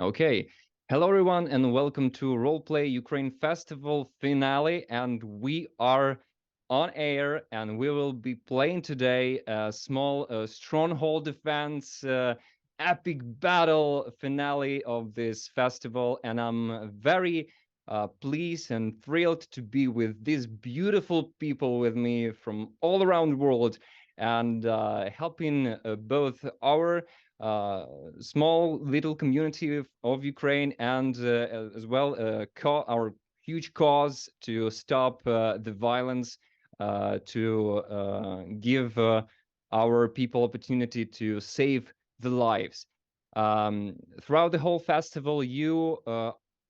Okay. Hello, everyone, and welcome to Roleplay Ukraine Festival finale. And we are on air, and we will be playing today a small Stronghold defense epic battle finale of this festival. And I'm very pleased and thrilled to be with these beautiful people with me from all around the world and helping both our small little community of Ukraine and as well our huge cause to stop the violence, to give our people opportunity to save the lives. Throughout the whole festival, you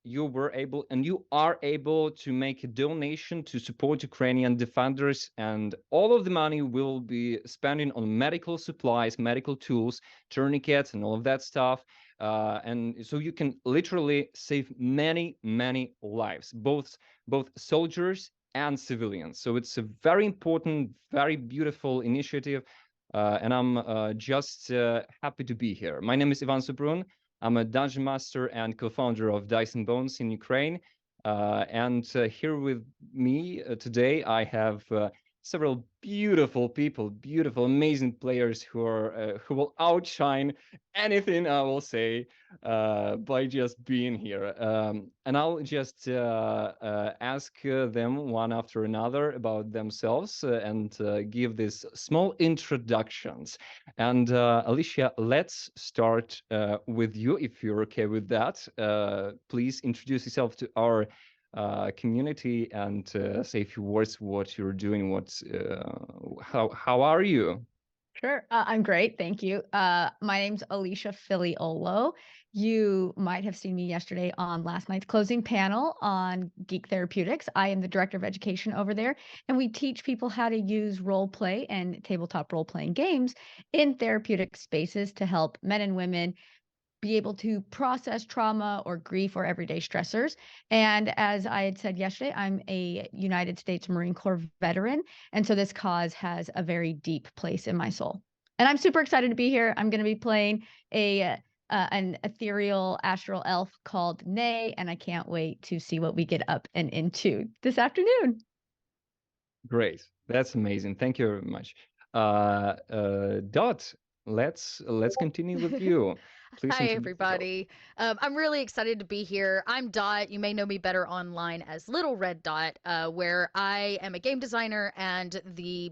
were able and you are able to make a donation to support Ukrainian defenders, and all of the money will be spending on medical supplies, medical tools, tourniquets, and all of that stuff. And so you can literally save many, many lives, both soldiers and civilians. So it's a very important, very beautiful initiative, and I'm just happy to be here. My name is Ivan Suprun. I'm a dungeon master and co-founder of Dice&Bones in Ukraine. And here with me today, I have several beautiful people, beautiful, amazing players who will outshine anything I will say by just being here. And I'll just ask them one after another about themselves and give these small introductions. And Alicia, let's start with you, if you're okay with that. Please introduce yourself to our community and say a few words what you're doing, how are you? Sure. I'm great. Thank you. My name's Alicia Figliuolo. You might have seen me yesterday on last night's closing panel on Geek Therapeutics. I am the director of education over there, and we teach people how to use role play and tabletop role playing games in therapeutic spaces to help men and women be able to process trauma or grief or everyday stressors. And as I had said yesterday, I'm a United States Marine Corps veteran. And so this cause has a very deep place in my soul. And I'm super excited to be here. I'm going to be playing an ethereal astral elf called Nay, and I can't wait to see what we get up and into this afternoon. Great. That's amazing. Thank you very much. Dot, let's continue with you. Please Hi, introduce yourself. everybody. I'm really excited to be here. I'm Dot. You may know me better online as Little Red Dot, where I am a game designer and the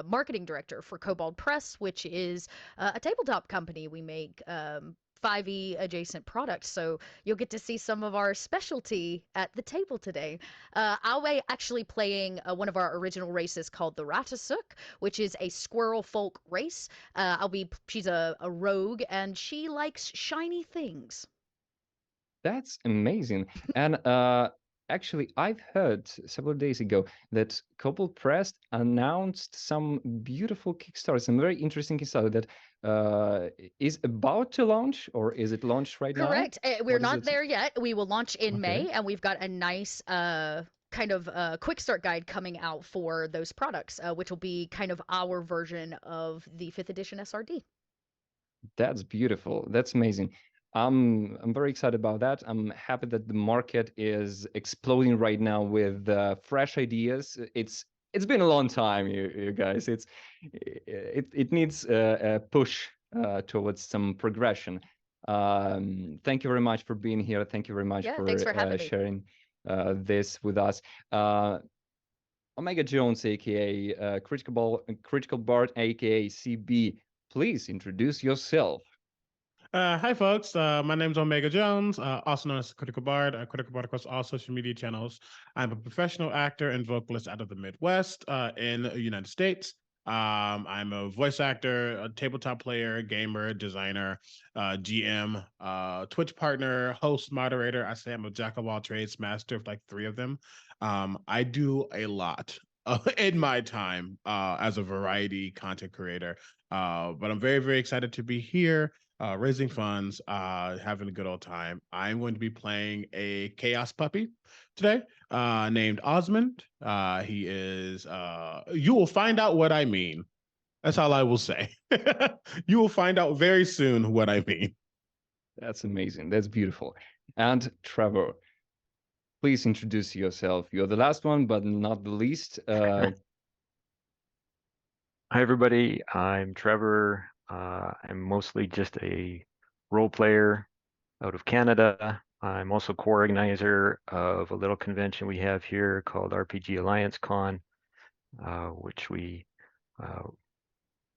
marketing director for Kobold Press, which is a tabletop company. We make 5e adjacent products, so you'll get to see some of our specialty at the table today. I'll be actually playing one of our original races called the Ratasuk, which is a squirrel folk race. She's a rogue, and she likes shiny things. That's amazing. And actually, I've heard several days ago that Kobold Press announced some beautiful Kickstarter, some very interesting Kickstarter that is about to launch, or is it launched right now? Correct. We're What is not it? there yet. We will launch in Okay. May, and we've got a nice kind of quick start guide coming out for those products, which will be kind of our version of the 5th edition SRD. That's beautiful. That's amazing. I'm very excited about that. I'm happy that the market is exploding right now with fresh ideas. It's been a long time, you guys. It needs a push towards some progression. Thank you very much for being here. Thank you very much Yeah, for thanks for having me. sharing this with us. Omega Jones, aka Critical Bard, aka CB. Please introduce yourself. Hi, folks. My name's Omega Jones, also known as Critical Bard. Critical Bard across all social media channels. I'm a professional actor and vocalist out of the Midwest in the United States. I'm a voice actor, a tabletop player, gamer, designer, GM, Twitch partner, host, moderator. I say I'm a jack of all trades, master of like 3 of them. I do a lot in my time as a variety content creator. But I'm very, very excited to be here. Raising funds, having a good old time. I'm going to be playing a chaos puppy today named Osmond. He is, you will find out what I mean. That's all I will say. You will find out very soon what I mean. That's amazing. That's beautiful. And Trevor, please introduce yourself. You're the last one, but not the least. Hi, everybody. I'm Trevor. I'm mostly just a role player out of Canada. I'm also co-organizer of a little convention we have here called RPG Alliance Con, which we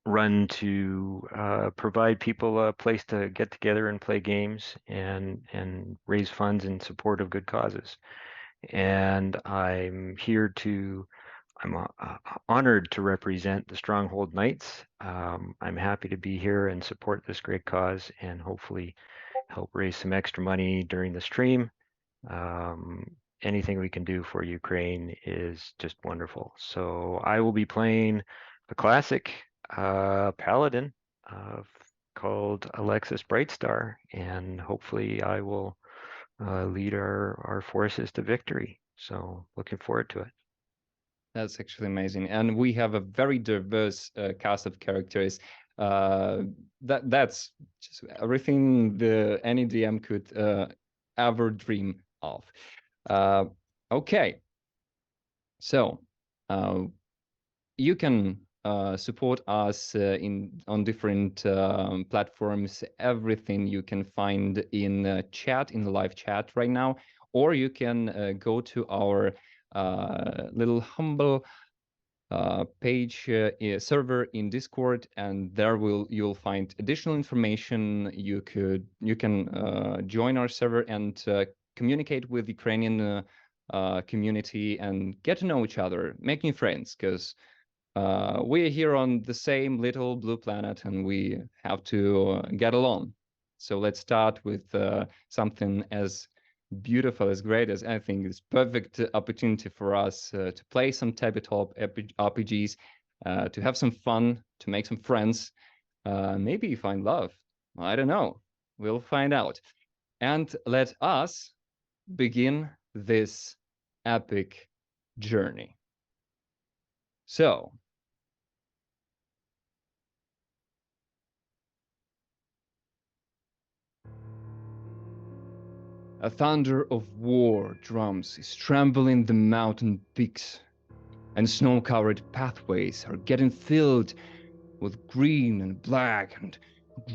run to provide people a place to get together and play games and raise funds in support of good causes. And I'm honored to represent the Stronghold Knights. I'm happy to be here and support this great cause and hopefully help raise some extra money during the stream. Anything we can do for Ukraine is just wonderful. So I will be playing a classic paladin called Alexis Brightstar, and hopefully I will lead our forces to victory. So looking forward to it. That's actually amazing, and we have a very diverse cast of characters. That's just everything any DM could ever dream of. Okay, so you can support us on different platforms. Everything you can find in chat, in the live chat right now, or you can go to our little humble page server in Discord, and there you'll find additional information. You can join our server and communicate with Ukrainian community and get to know each other, making friends, because we're here on the same little blue planet and we have to get along. So let's start with something as beautiful, as great as anything. It's perfect opportunity for us to play some tabletop RPGs, to have some fun, to make some friends, maybe find love. I don't know. We'll find out. And let us begin this epic journey. So, a thunder of war drums is trembling the mountain peaks, and snow-covered pathways are getting filled with green and black and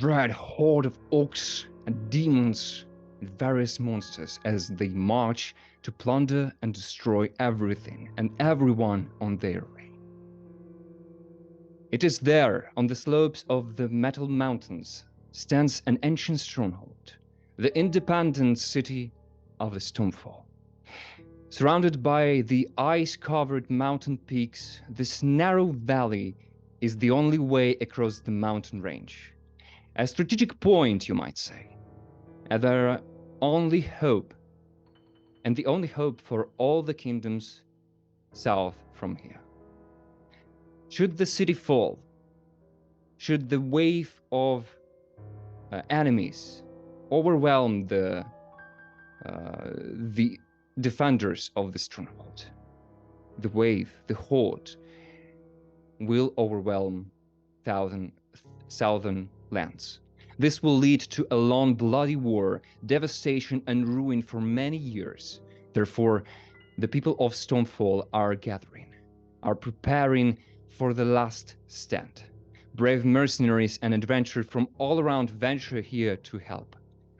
red horde of orcs and demons and various monsters as they march to plunder and destroy everything and everyone on their way. It is there, on the slopes of the Metal Mountains, stands an ancient stronghold, the independent city of Stonefall. Surrounded by the ice-covered mountain peaks, this narrow valley is the only way across the mountain range. A strategic point, you might say, and their only hope, and the only hope for all the kingdoms south from here. Should the city fall, should the wave of enemies overwhelm the defenders of the stronghold, the wave, the horde, will overwhelm southern lands. This will lead to a long, bloody war, devastation, and ruin for many years. Therefore, the people of Stonefall are gathering, are preparing for the last stand. Brave mercenaries and adventurers from all around venture here to help.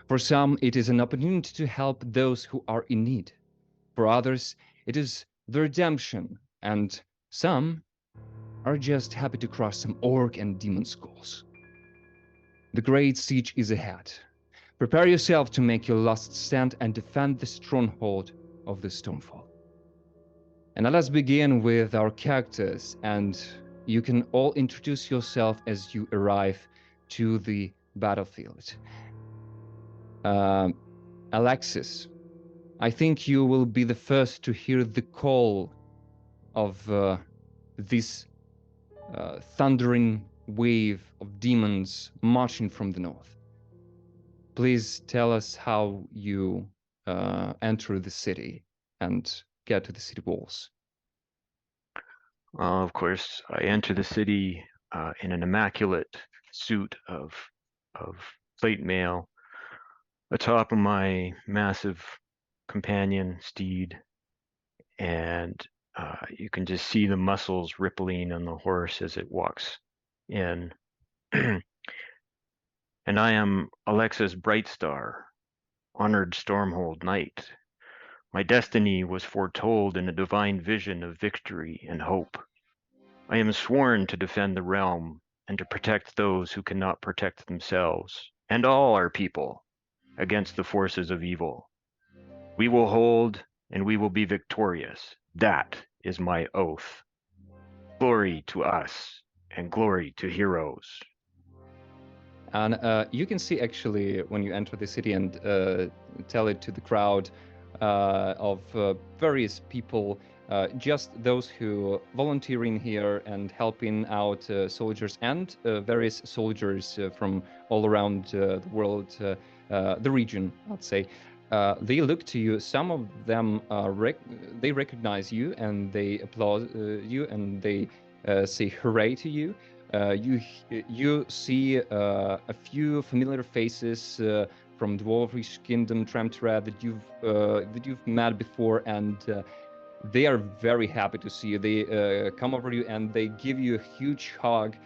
For some, it is an opportunity to help those who are in need. For others, it is the redemption, and some are just happy to crush some orc and demon skulls. The great siege is ahead. Prepare yourself to make your last stand and defend the stronghold of the Stonefall. And now let's begin with our characters, and you can all introduce yourself as you arrive to the battlefield. Alexis, I think you will be the first to hear the call of this thundering wave of demons marching from the north. Please tell us how you enter the city and get to the city walls. Of course, I enter the city in an immaculate suit of plate mail, atop of my massive companion steed, and you can just see the muscles rippling on the horse as it walks in. And I am Alexis Brightstar, honored Stronghold Knight. My destiny was foretold in a divine vision of victory and hope. I am sworn to defend the realm and to protect those who cannot protect themselves, and all our people, against the forces of evil. We will hold and we will be victorious. That is my oath. Glory to us and glory to heroes. And you can see actually when you enter the city and tell it to the crowd of various people, just those who volunteering here and helping out soldiers and various soldiers from all around the world, the region, I'd say. They look to you. Some of them they recognize you and they applaud you and they say hooray to you. You see a few familiar faces from Dwarvish Kingdom, Tramtara, that you've met before, and they are very happy to see you. They come over to you and they give you a huge hug.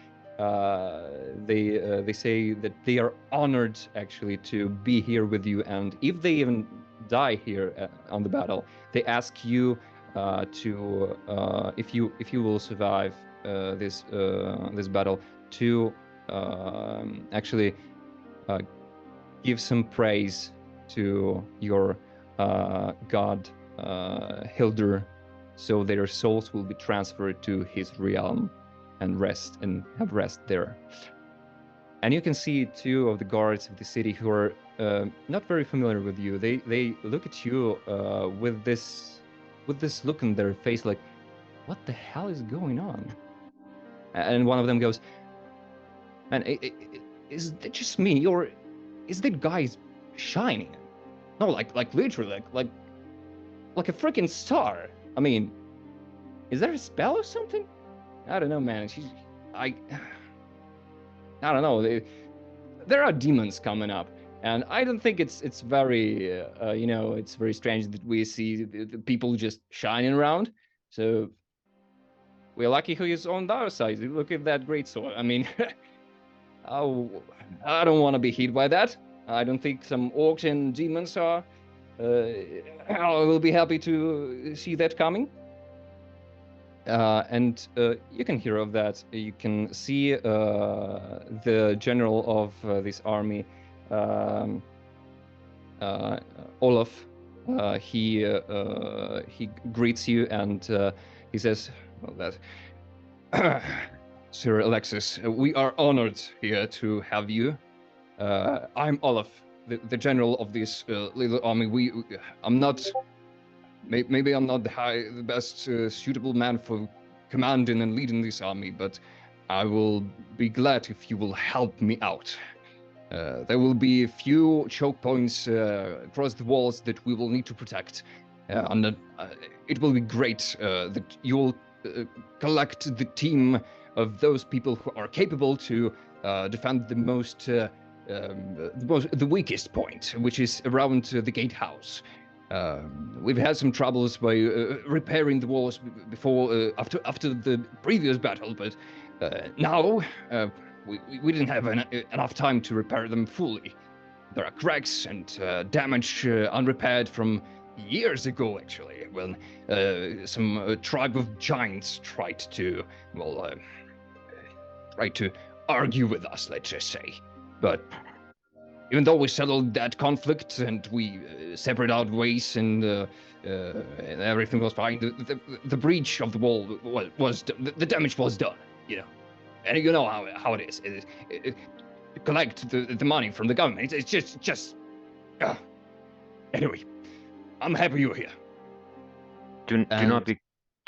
They say that they are honored actually to be here with you, and if they even die here on the battle, they ask you to if you will survive this battle, to actually give some praise to your god Hildur, so their souls will be transferred to his realm and have rest there. And you can see two of the guards of the city who are not very familiar with you. They look at you with this look in their face like, what the hell is going on? And one of them goes, man, is that just me, or is that guy shining? No, like literally, like a freaking star. I mean, is there a spell or something? I don't know, man. I don't know. There are demons coming up, and I don't think it's very, it's very strange that we see the people just shining around. So we're lucky who is on our side. Look at that great sword. I mean, I don't want to be hit by that. I don't think some orcs and demons are. I will be happy to see that coming. And you can hear of that. You can see the general of this army, Olaf. He greets you and he says, well, that Sir Alexis, we are honored here to have you. I'm Olaf, the general of this little army. I'm not. Maybe I'm not the best suitable man for commanding and leading this army, but I will be glad if you will help me out. There will be a few choke points across the walls that we will need to protect. And it will be great that you will collect the team of those people who are capable to defend the weakest point, which is around the gatehouse. We've had some troubles by repairing the walls before, after the previous battle, but now we didn't have enough time to repair them fully. There are cracks and damage unrepaired from years ago, actually, when some tribe of giants tried to argue with us, let's just say. But even though we settled that conflict and we separated out ways and everything was fine, the breach of the wall the damage was done, you know. And you know how it is. Collect the money from the government. It's just. Anyway, I'm happy you're here. Do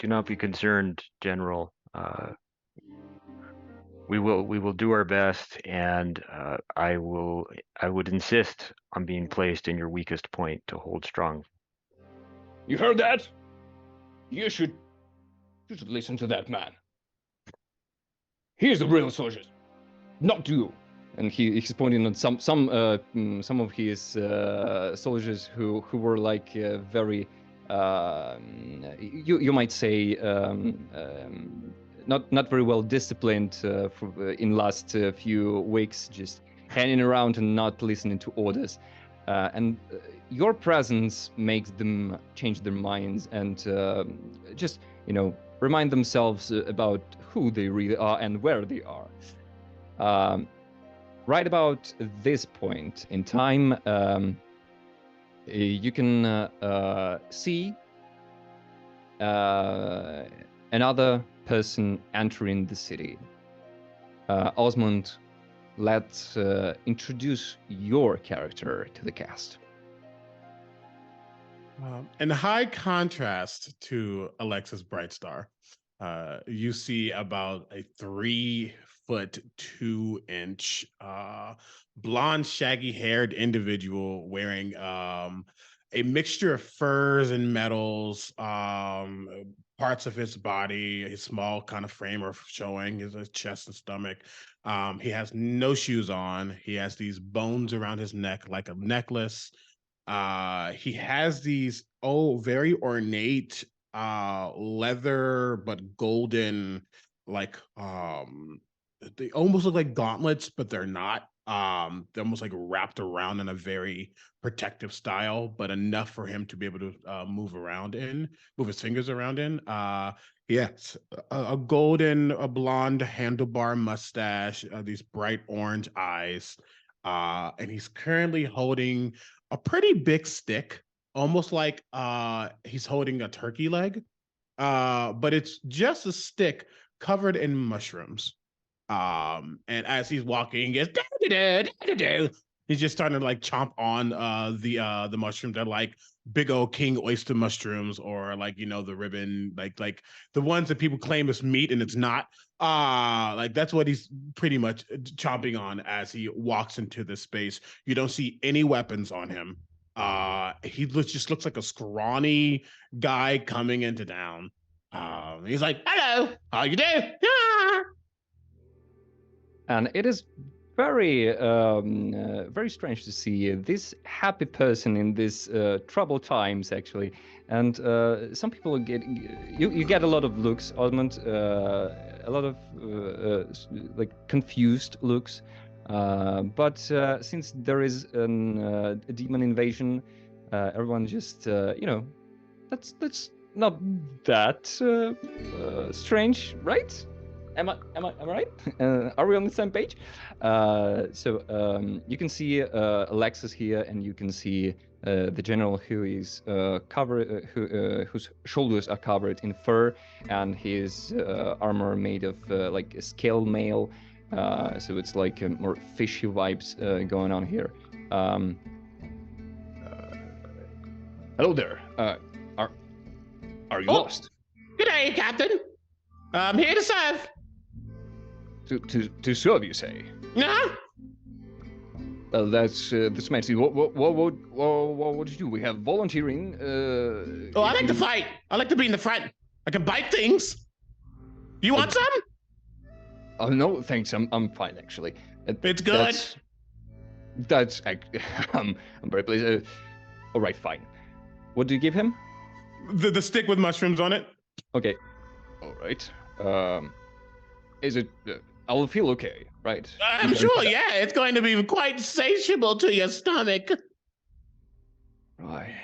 not be concerned, General. We will do our best, and I would insist on being placed in your weakest point to hold strong. You heard that? You should listen to that man. He's the real soldier, not you. and he's pointing at some of his soldiers who were like very you might say not very well disciplined in last few weeks, just hanging around and not listening to orders, and your presence makes them change their minds and just remind themselves about who they really are and where they are. Right about this point in time, you can see another person entering the city. Osmond, let's introduce your character to the cast. In high contrast to Alexis Brightstar, you see about a 3'2" blonde, shaggy-haired individual wearing a mixture of furs and metals, parts of his body, his small kind of frame are showing, his chest and stomach. He has no shoes on. He has these bones around his neck like a necklace. He has these very ornate leather but golden, like they almost look like gauntlets, but they're not. They're almost like wrapped around in a very protective style, but enough for him to be able to move his fingers around in. Yes, a blonde handlebar mustache, these bright orange eyes, and he's currently holding a pretty big stick, almost like he's holding a turkey leg, but it's just a stick covered in mushrooms. And as he's walking, he gets he's just starting to like chomp on the mushrooms. They're like big old king oyster mushrooms, or like the ribbon, like the ones that people claim is meat and it's not. Like that's what he's pretty much chomping on as he walks into this space. You don't see any weapons on him. He just looks like a scrawny guy coming into town. He's like, "Hello, how you doing?" And it is very very strange to see this happy person in these troubled times, actually. And some people you get a lot of looks, Osmond, a lot of like confused looks. But since there is a demon invasion, everyone just that's not that strange, right? Am I right? Are we on the same page? So you can see Alexis here, and you can see the general who is covered, whose shoulders are covered in fur, and his armor made of like a scale mail. So it's like more fishy vibes going on here. Hello there. Are you lost? Good day, Captain. I'm here to serve. To serve, you say? Uh-huh. Well, that's fancy. What would you do? We have volunteering. I like to fight. I like to be in the front. I can bite things. You want some? Oh no, thanks. I'm fine actually. It's good. That's I'm very pleased. All right, fine. What do you give him? The stick with mushrooms on it. Okay. All right. Is it? I will feel okay, right? I'm sure. Yeah, it's going to be quite satiable to your stomach. Right.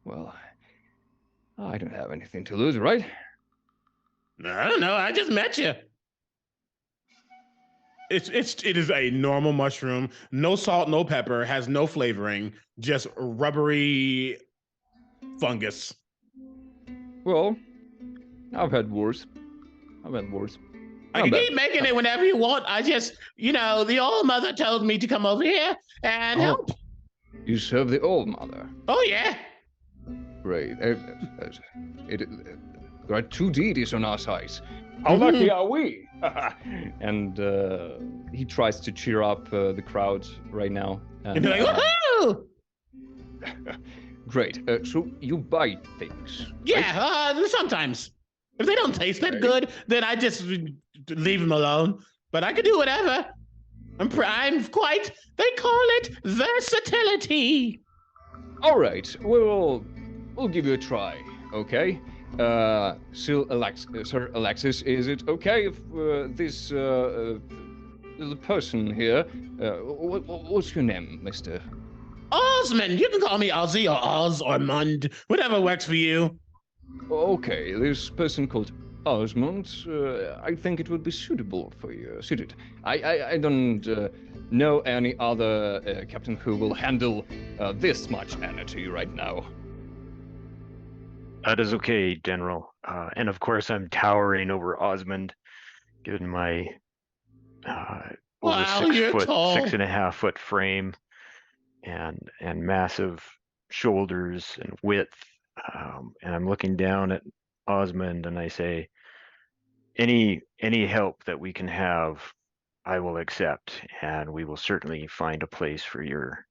Well, I don't have anything to lose, right? I don't know. I just met you. It is a normal mushroom, no salt, no pepper, has no flavoring, just rubbery fungus. Well, I've had worse. I can keep making it whenever you want. I just, the old mother told me to come over here and help. You serve the old mother? Oh, yeah. Great. There are two deities on our side. How lucky are we? And he tries to cheer up the crowd right now. And be like, woohoo! Great. So you buy things? Yeah, right? Sometimes. If they don't taste that good, then I just leave them alone. But I can do whatever. I'm quite, they call it versatility. All right, we'll give you a try, okay? Sir Alexis, is it okay if this the person here, what's your name, Mister? Osmond, you can call me Ozzy or Oz or Mund, whatever works for you. Okay, this person called Osmond, I think it would be suitable for you. Suited. I don't know any other captain who will handle this much energy right now. That is okay, General. And of course, I'm towering over Osmond, given my over Wow, 6 you're foot, tall. 6.5 foot frame, and massive shoulders and width. And I'm looking down at Osmond, and I say, any help that we can have, I will accept, and we will certainly find a place for your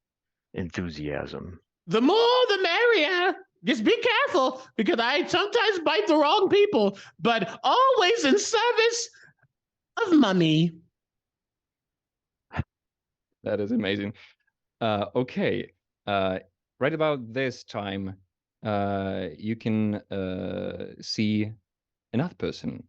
enthusiasm. The more the merrier. Just be careful, because I sometimes bite the wrong people, but always in service of money. That is amazing. Okay, right about this time, you can see another person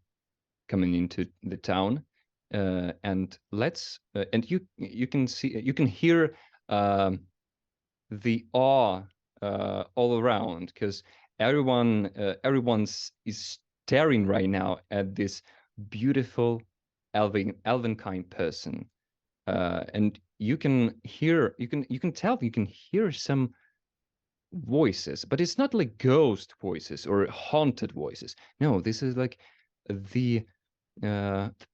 coming into the town, and and you can see, you can hear the awe all around, because everyone's is staring right now at this beautiful elven-kind person, and you can hear, you can tell, you can hear some voices, but it's not like ghost voices or haunted voices. No, this is like the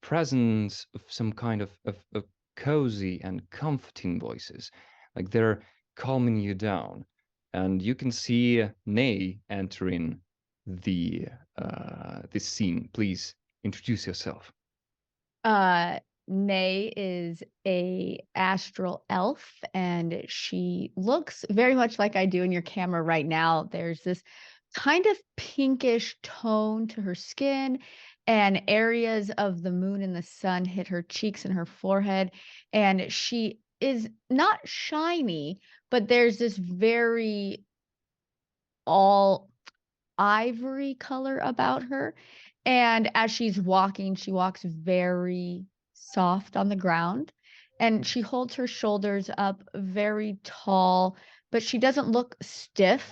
presence of some kind of cozy and comforting voices, like they're calming you down. And you can see Nay entering the this scene. Please introduce yourself. Nay is a astral elf, and she looks very much like I do in your camera right now. There's this kind of pinkish tone to her skin, and areas of the moon and the sun hit her cheeks and her forehead, and she is not shiny, but there's this very all ivory color about her. And as she's walking, she walks very soft on the ground, and she holds her shoulders up very tall, but she doesn't look stiff.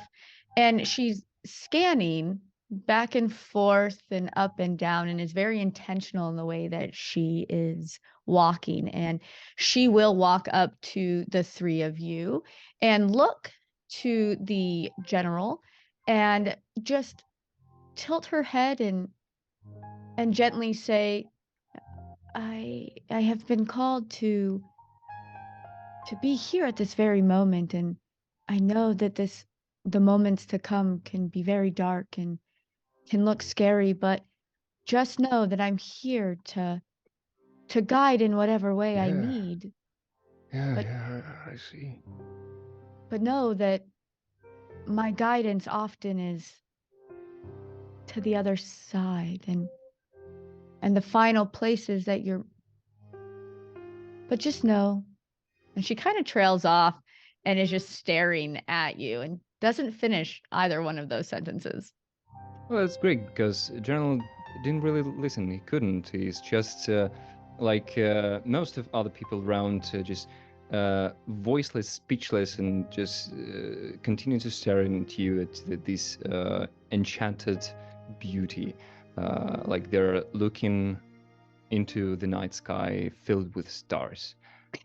And she's scanning back and forth and up and down, and is very intentional in the way that she is walking. And she will walk up to the three of you and look to the general and just tilt her head and gently say, I have been called to be here at this very moment, and I know that the moments to come can be very dark and can look scary, but just know that I'm here to guide in whatever way I need. Yeah, I see. But know that my guidance often is to the other side, and the final places that you're, but just know. And she kind of trails off and is just staring at you and doesn't finish either one of those sentences. Well, that's great, because General didn't really listen. He couldn't. He's just like most of other people around, just voiceless, speechless, and just continue to stare into you at this enchanted beauty, like they're looking into the night sky filled with stars.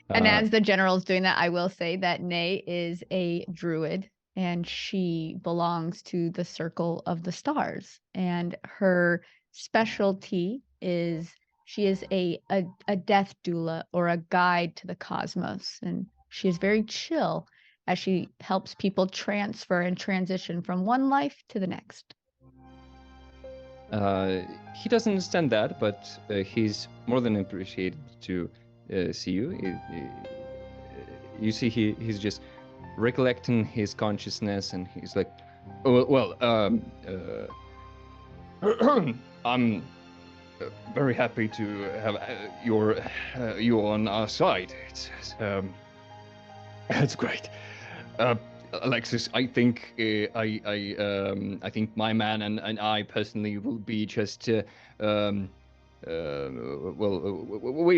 And as the general's doing that, I will say that Nay is a druid, and she belongs to the Circle of the Stars. And her specialty is she is a death doula, or a guide to the cosmos. And she is very chill as she helps people transfer and transition from one life to the next. He doesn't understand that, but he's more than appreciated to see you. You see, he's just recollecting his consciousness, and he's like, oh, well, very happy to have you on our side. It's great. Alexis, I think I think my man and I personally will be just we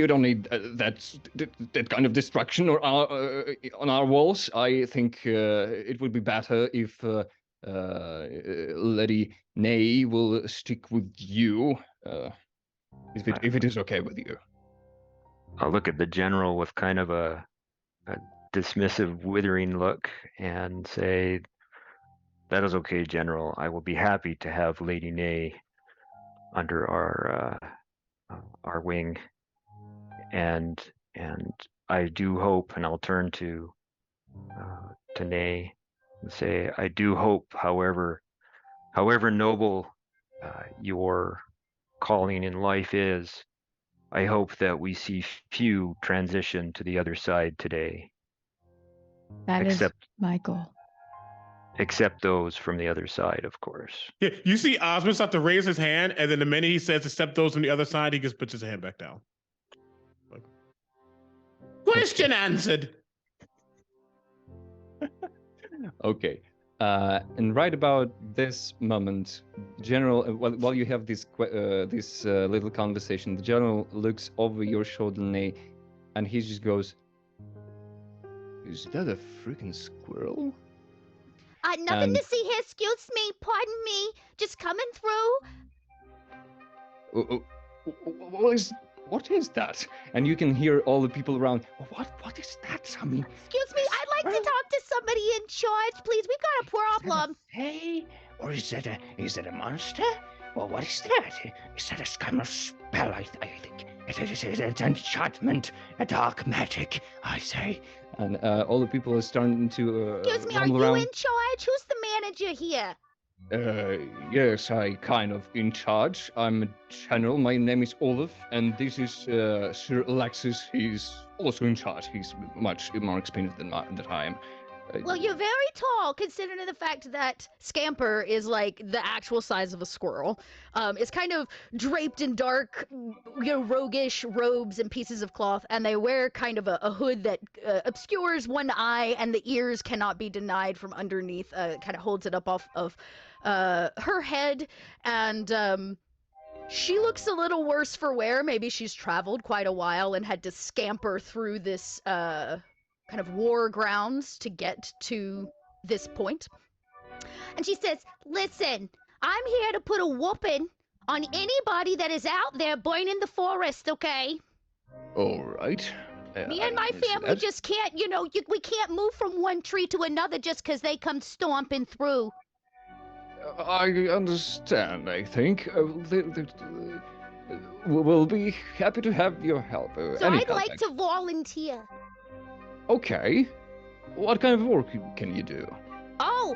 don't need that kind of destruction or on our walls. I think it would be better if Lady Nay will stick with you, if it is okay with you. I'll look at the general with kind of a dismissive, withering look and say, "That is okay, General. I will be happy to have Lady Nay under our wing, and I do hope." And I'll turn to Nay and say, "I do hope, however noble your calling in life is, I hope that we see few transition to the other side today. That is my goal. Except those from the other side, of course." Yeah, you see Osmond start to raise his hand, and then the minute he says except those from the other side, he just puts his hand back down. Like, question answered. Okay. And right about this moment, General, while you have this little conversation, the General looks over your shoulder, Nay, and he just goes, "Is that a freaking squirrel?" Nothing to see here. Excuse me. Pardon me. Just coming through. What is that? And you can hear all the people around. What is that? I mean, excuse me. I'd like to talk to somebody in charge, please. We've got a problem. Hey, or is that a monster? Well, what is that? Is that a kind of spell? I think it is an enchantment, a dark magic. I say. And all the people are starting to. Excuse me. Are you around. in charge? Who's the manager here? Yes, I kind of in charge. I'm a general. My name is Olaf, and this is Sir Alexis. He's also in charge. He's much more experienced than I am. Well, you're very tall, considering the fact that Scamper is like the actual size of a squirrel. It's kind of draped in dark, roguish robes and pieces of cloth, and they wear kind of a hood that obscures one eye, and the ears cannot be denied from underneath. Kind of holds it up off of her head, and she looks a little worse for wear. Maybe she's traveled quite a while and had to scamper through this kind of war grounds to get to this point. And she says, "Listen, I'm here to put a whooping on anybody that is out there burning the forest, okay? All right. Me and my family just can't, we can't move from one tree to another just because they come stomping through." I understand, I think. We'll be happy to have your help. So I'd like to volunteer. Okay. What kind of work can you do? Oh,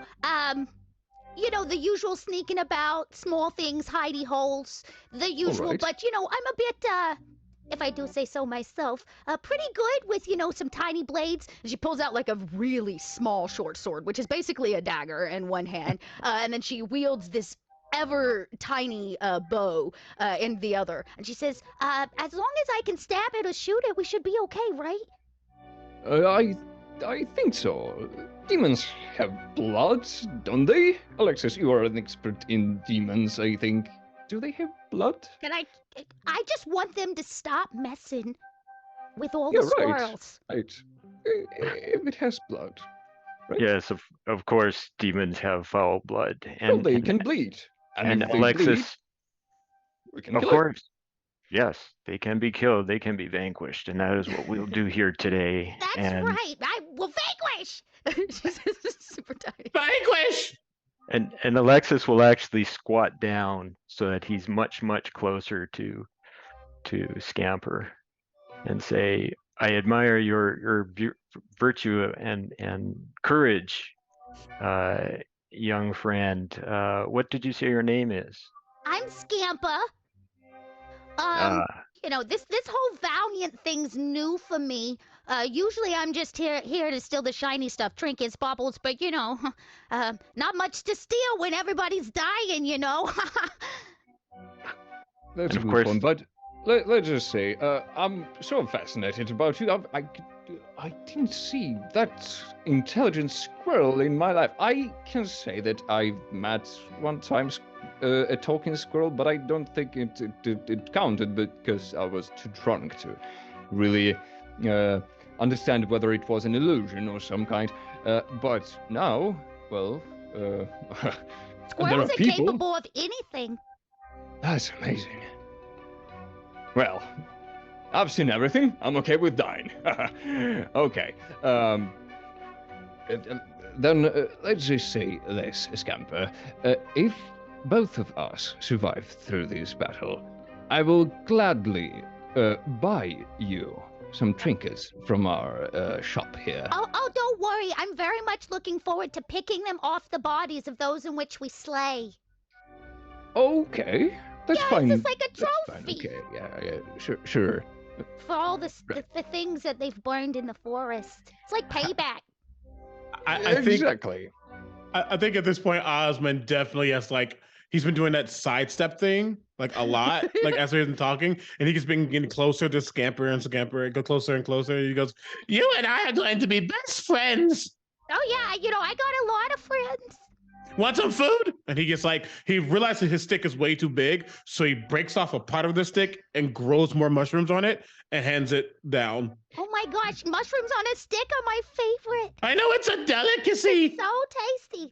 the usual sneaking about, small things, hidey holes, the usual, right. But, I'm a bit, if I do say so myself, pretty good with, some tiny blades. She pulls out like a really small short sword, which is basically a dagger in one hand, and then she wields this ever tiny bow in the other. And she says, as long as I can stab it or shoot it, we should be okay, right? I think so. Demons have blood, don't they? Alexis, you are an expert in demons, I think. Do they have blood? I just want them to stop messing with all the squirrels. Right. If it has blood. Right? Yes, of course, demons have foul blood. And they can bleed. And Alexis, of course. Yes, they can be killed, they can be vanquished, and that is what we'll do here today. That's right, I will vanquish! Super tiny. Vanquish! And Alexis will actually squat down so that he's much, much closer to Scamper and say, "I admire your virtue and courage, young friend. What did you say your name is?" I'm Scamper. This whole valiant thing's new for me. Usually I'm just here to steal the shiny stuff, trinkets, baubles, but not much to steal when everybody's dying, That's And a of good course- one, but let's just say, I'm so fascinated about you. I didn't see that intelligent squirrel in my life. I can say that I've met one time a talking squirrel, but I don't think it counted because I was too drunk to really understand whether it was an illusion or some kind. But now, well, Squirrels are are people. capable of anything. That's amazing. Well, I've seen everything. I'm okay with dying. Okay. Then let's just say this, Scamper. If both of us survive through this battle, I will gladly buy you some trinkets from our shop here. Oh, don't worry. I'm very much looking forward to picking them off the bodies of those in which we slay. Okay, that's Yeah, fine. it's just like a That's fine. trophy. Okay, yeah, sure. For all the Right. things that they've burned in the forest. It's like payback. I think Exactly. I think at this point, Osmond definitely has he's been doing that sidestep thing a lot, as we've been talking, and he's been getting closer to Scamper and go closer and closer. And he goes, "You and I are going to be best friends. Oh yeah, I got a lot of friends. Want some food?" And he gets he realizes his stick is way too big, so he breaks off a part of the stick and grows more mushrooms on it and hands it down. Oh my gosh, mushrooms on a stick are my favorite. I know it's a delicacy. So tasty.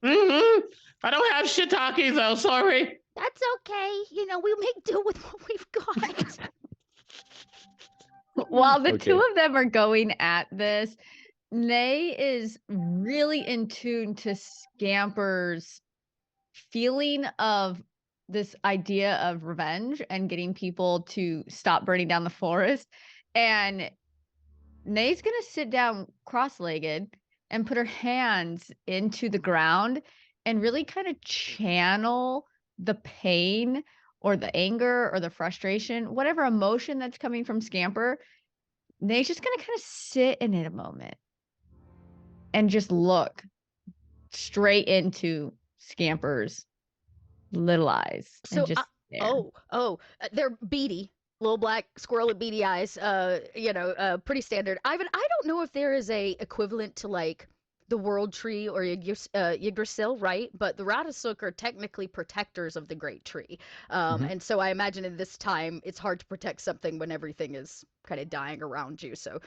I don't have shiitake though. Sorry. That's okay. We make do with what we've got. While the two Okay. of them are going at this, Nay is really in tune to Scamper's feeling of this idea of revenge and getting people to stop burning down the forest. And Nay's going to sit down cross-legged and put her hands into the ground and really kind of channel the pain or the anger or the frustration, whatever emotion that's coming from Scamper. Nay's just going to kind of sit in it a moment and just look straight into Scamper's little eyes. So, and just stare. They're beady. Little black squirrel with beady eyes. Pretty standard. Ivan, I don't know if there is a equivalent to the world tree or Yggdrasil, right? But the Radasuk are technically protectors of the great tree. And so I imagine in this time, it's hard to protect something when everything is kind of dying around you. So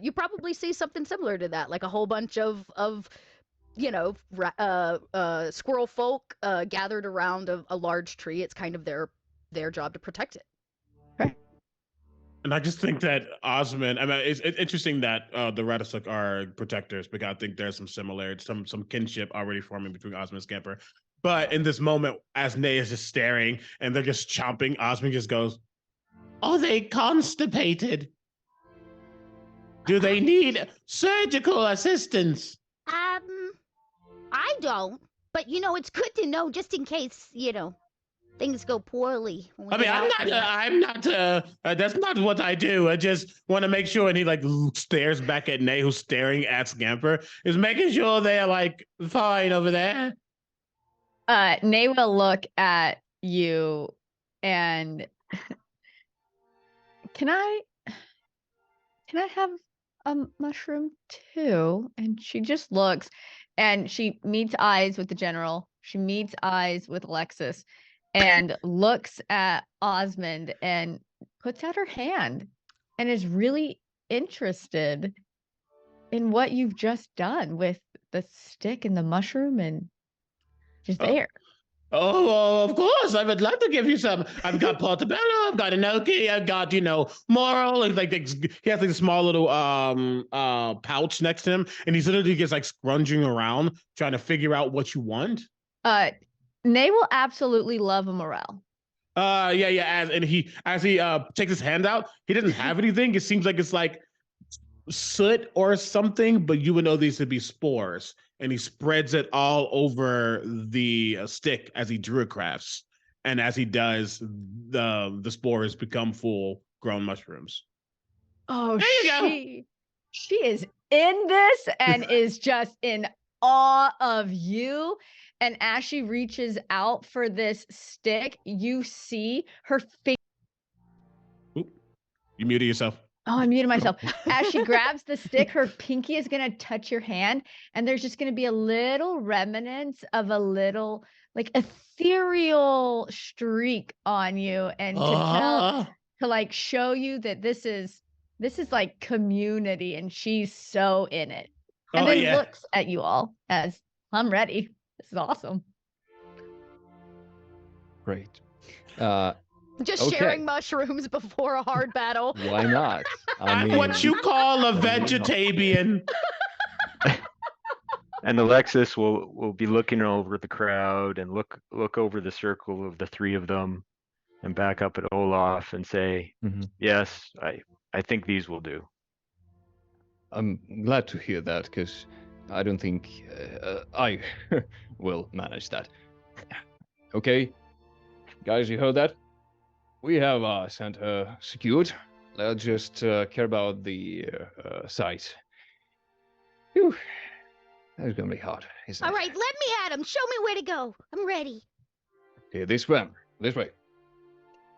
you probably see something similar to that, like a whole bunch of squirrel folk gathered around a large tree. It's kind of their job to protect it. And I just think that Osmond, it's interesting that the Radasuk are protectors, because I think there's some similarity, some kinship already forming between Osmond and Scamper. But in this moment, as Nay is just staring and they're just chomping, Osmond just goes, "Are they constipated? Do they need surgical assistance?" I don't. But it's good to know just in case, things go poorly. I'm not, that's not what I do. I just want to make sure. And he stares back at Nay, who's staring at Scamper, is making sure they're fine over there. Nay will look at you and can I have a mushroom too? And she just looks and she meets eyes with the general. She meets eyes with Alexis and looks at Osmond and puts out her hand and is really interested in what you've just done with the stick and the mushroom and just there. Oh, well, of course. I would love to give you some. I've got Portobello, I've got Enoki, I've got, Moral. He has a small little pouch next to him, and he's literally just scrunging around trying to figure out what you want. Nay will absolutely love a morel. Yeah. As he takes his hand out, he doesn't have anything. It seems like it's soot or something, but you would know these to be spores. And he spreads it all over the stick as he druid crafts. And as he does, the spores become full-grown mushrooms. Oh, there you go. She is in this and is just in awe of you. And as she reaches out for this stick, you see her You muted yourself. Oh, I muted myself. As she grabs the stick, her pinky is going to touch your hand, and there's just going to be a little remnants of a little, like, ethereal streak on you, and to like show you that this is like community, and she's so in it. And then looks at you all as, I'm ready. This is awesome. Great. Just sharing mushrooms before a hard battle. Why not? I mean, What you call a vegetarian. And Alexis will be looking over the crowd and look over the circle of the three of them and back up at Olaf and say, yes, I think these will do. I'm glad to hear that, because I don't think I will manage that. Okay, guys, you heard that? We have center secured. Let's just care about the site. Whew. That's gonna be hard, isn't it? All right, let me at him. Show me where to go. I'm ready. Okay, this way. This way.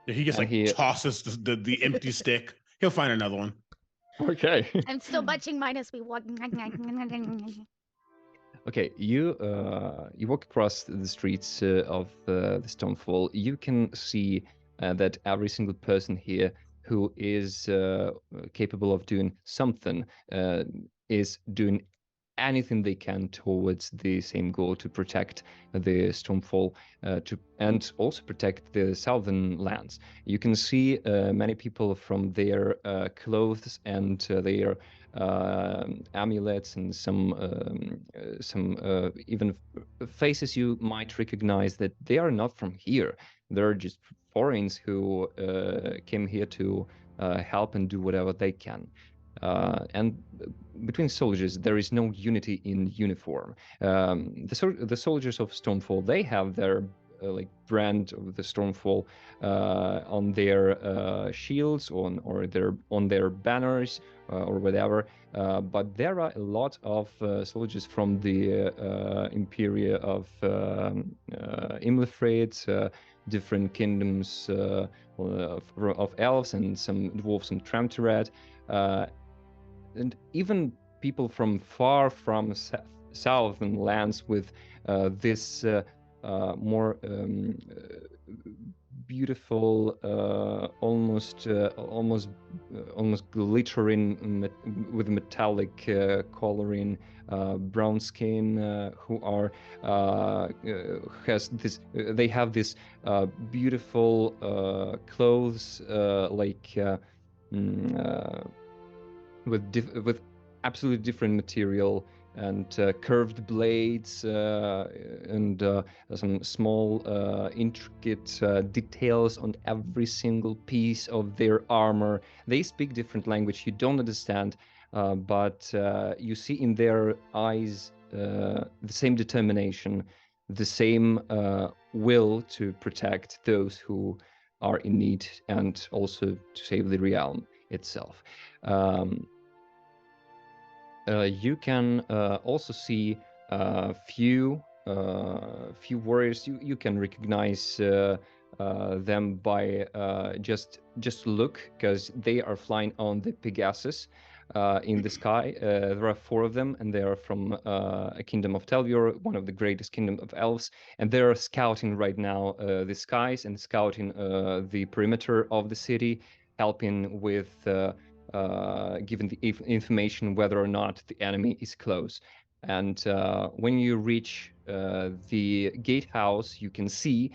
He just tosses the empty stick. He'll find another one. Okay. I'm still bunching mine as we walk. Okay, you walk across the streets of the Stonefall. You can see that every single person here who is capable of doing something is doing anything they can towards the same goal, to protect the Stormfall, and also protect the southern lands. You can see many people from their clothes and their amulets, and some even faces you might recognize that they are not from here. They're just foreigners who came here to help and do whatever they can. And between soldiers, there is no unity in uniform. The soldiers of Stormfall, they have their like brand of the Stormfall on their shields, or on their banners, or whatever. But there are a lot of soldiers from the Imperia of Imlifrid, different kingdoms of elves, and some dwarves and Tramterat. And even people from far from southern lands with this more beautiful, almost glittering with metallic coloring, brown skin, who are they have this beautiful clothes with absolutely different material, and curved blades, and some small intricate details on every single piece of their armor. They speak different language you don't understand, but you see in their eyes the same determination, the same will to protect those who are in need, and also to save the realm itself. You can also see few warriors. You can recognize them by just look, because they are flying on the Pegasus in the sky. There are 4 of them, and they are from a kingdom of Telvior, one of the greatest kingdom of elves, and they are scouting right now the skies, and scouting the perimeter of the city, helping with giving the information whether or not the enemy is close. And when you reach the gatehouse, you can see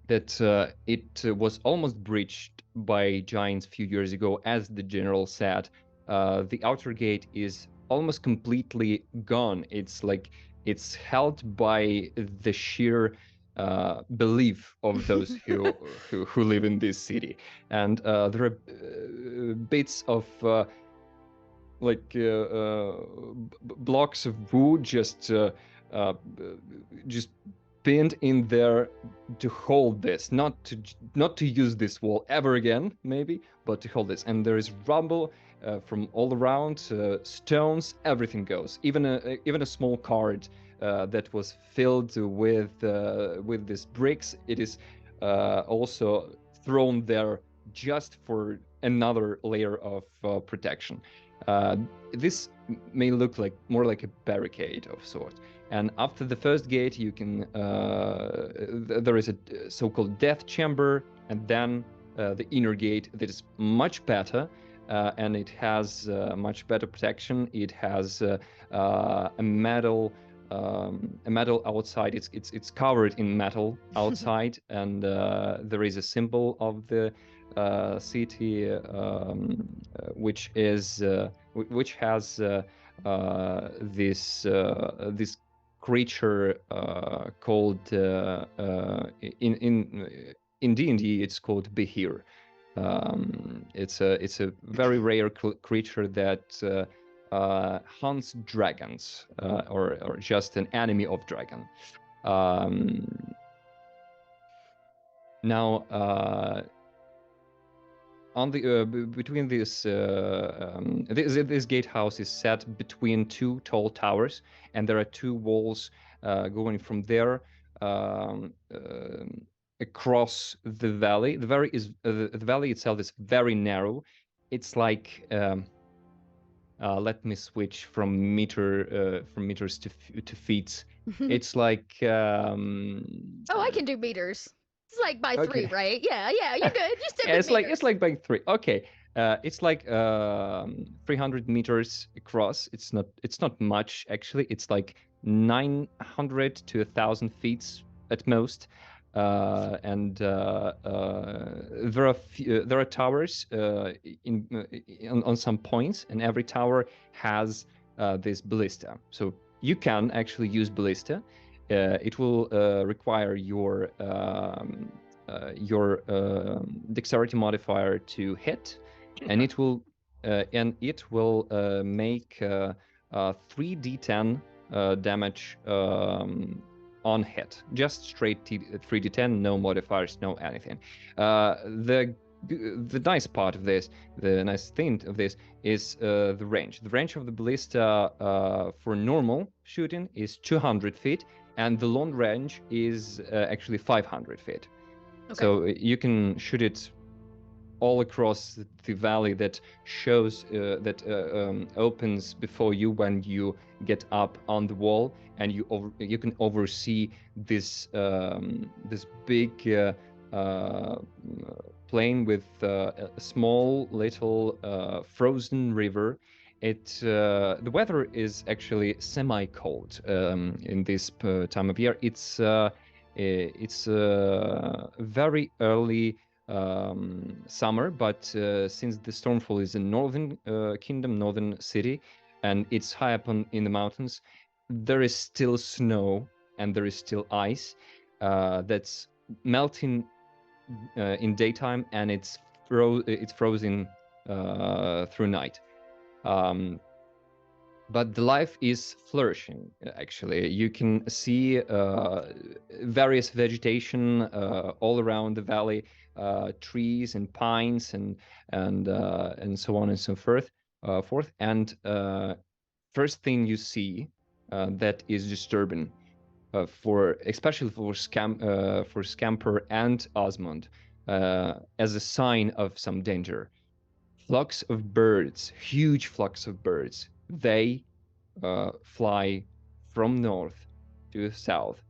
that it was almost breached by giants a few years ago, as the general said. The outer gate is almost completely gone. It's held by the sheer belief of those who live in this city, and there are bits of blocks of wood just pinned in there to hold this, not to use this wall ever again, maybe, but to hold this. And there is rubble from all around, stones, everything goes. Even a small cart that was filled with these bricks, it is also thrown there just for another layer of protection. This may look like more like a barricade of sorts. And after the first gate, you can there is a so-called death chamber, and then the inner gate that is much better, and it has much better protection. It has a metal outside. It's covered in metal outside, and there is a symbol of the city, which has this creature called in D&D it's called Behir. It's a very rare creature that hunts dragons, or just an enemy of dragon. Now, on the between this gatehouse is set between two tall towers, and there are two walls going from there across the valley. The valley itself is very narrow. It's like let me switch from meters to feet. It's like Oh, I can do meters. It's like by Okay. 3, right? Yeah, you're good. You stick yeah, with it's like by 3. Okay. It's like 300 meters across. It's not much actually. It's like 900 to 1,000 feet at most. And there are towers on some points, and every tower has this ballista. So you can actually use ballista. It will require your dexterity modifier to hit, and it will make 3d10 damage on hit, just straight 3d10, no modifiers, no anything. The nice part of this, the nice thing of this is the range. The range of the ballista for normal shooting is 200 feet, and the long range is actually 500 feet. Okay. So you can shoot it all across the valley that shows opens before you when you get up on the wall, and you can oversee this this big plain with a small little frozen river. The weather is actually semi-cold in this time of year. It's very early summer, but since the Stormfall is in northern kingdom, northern city, and it's high up in the mountains, there is still snow and there is still ice that's melting in daytime, and it's frozen through night. But the life is flourishing. Actually, you can see various vegetation all around the valley, trees and pines and so on and so forth. And first thing you see that is disturbing, especially for Scamper and Osmond, as a sign of some danger. Flocks of birds, huge flocks of birds. They fly from north to south,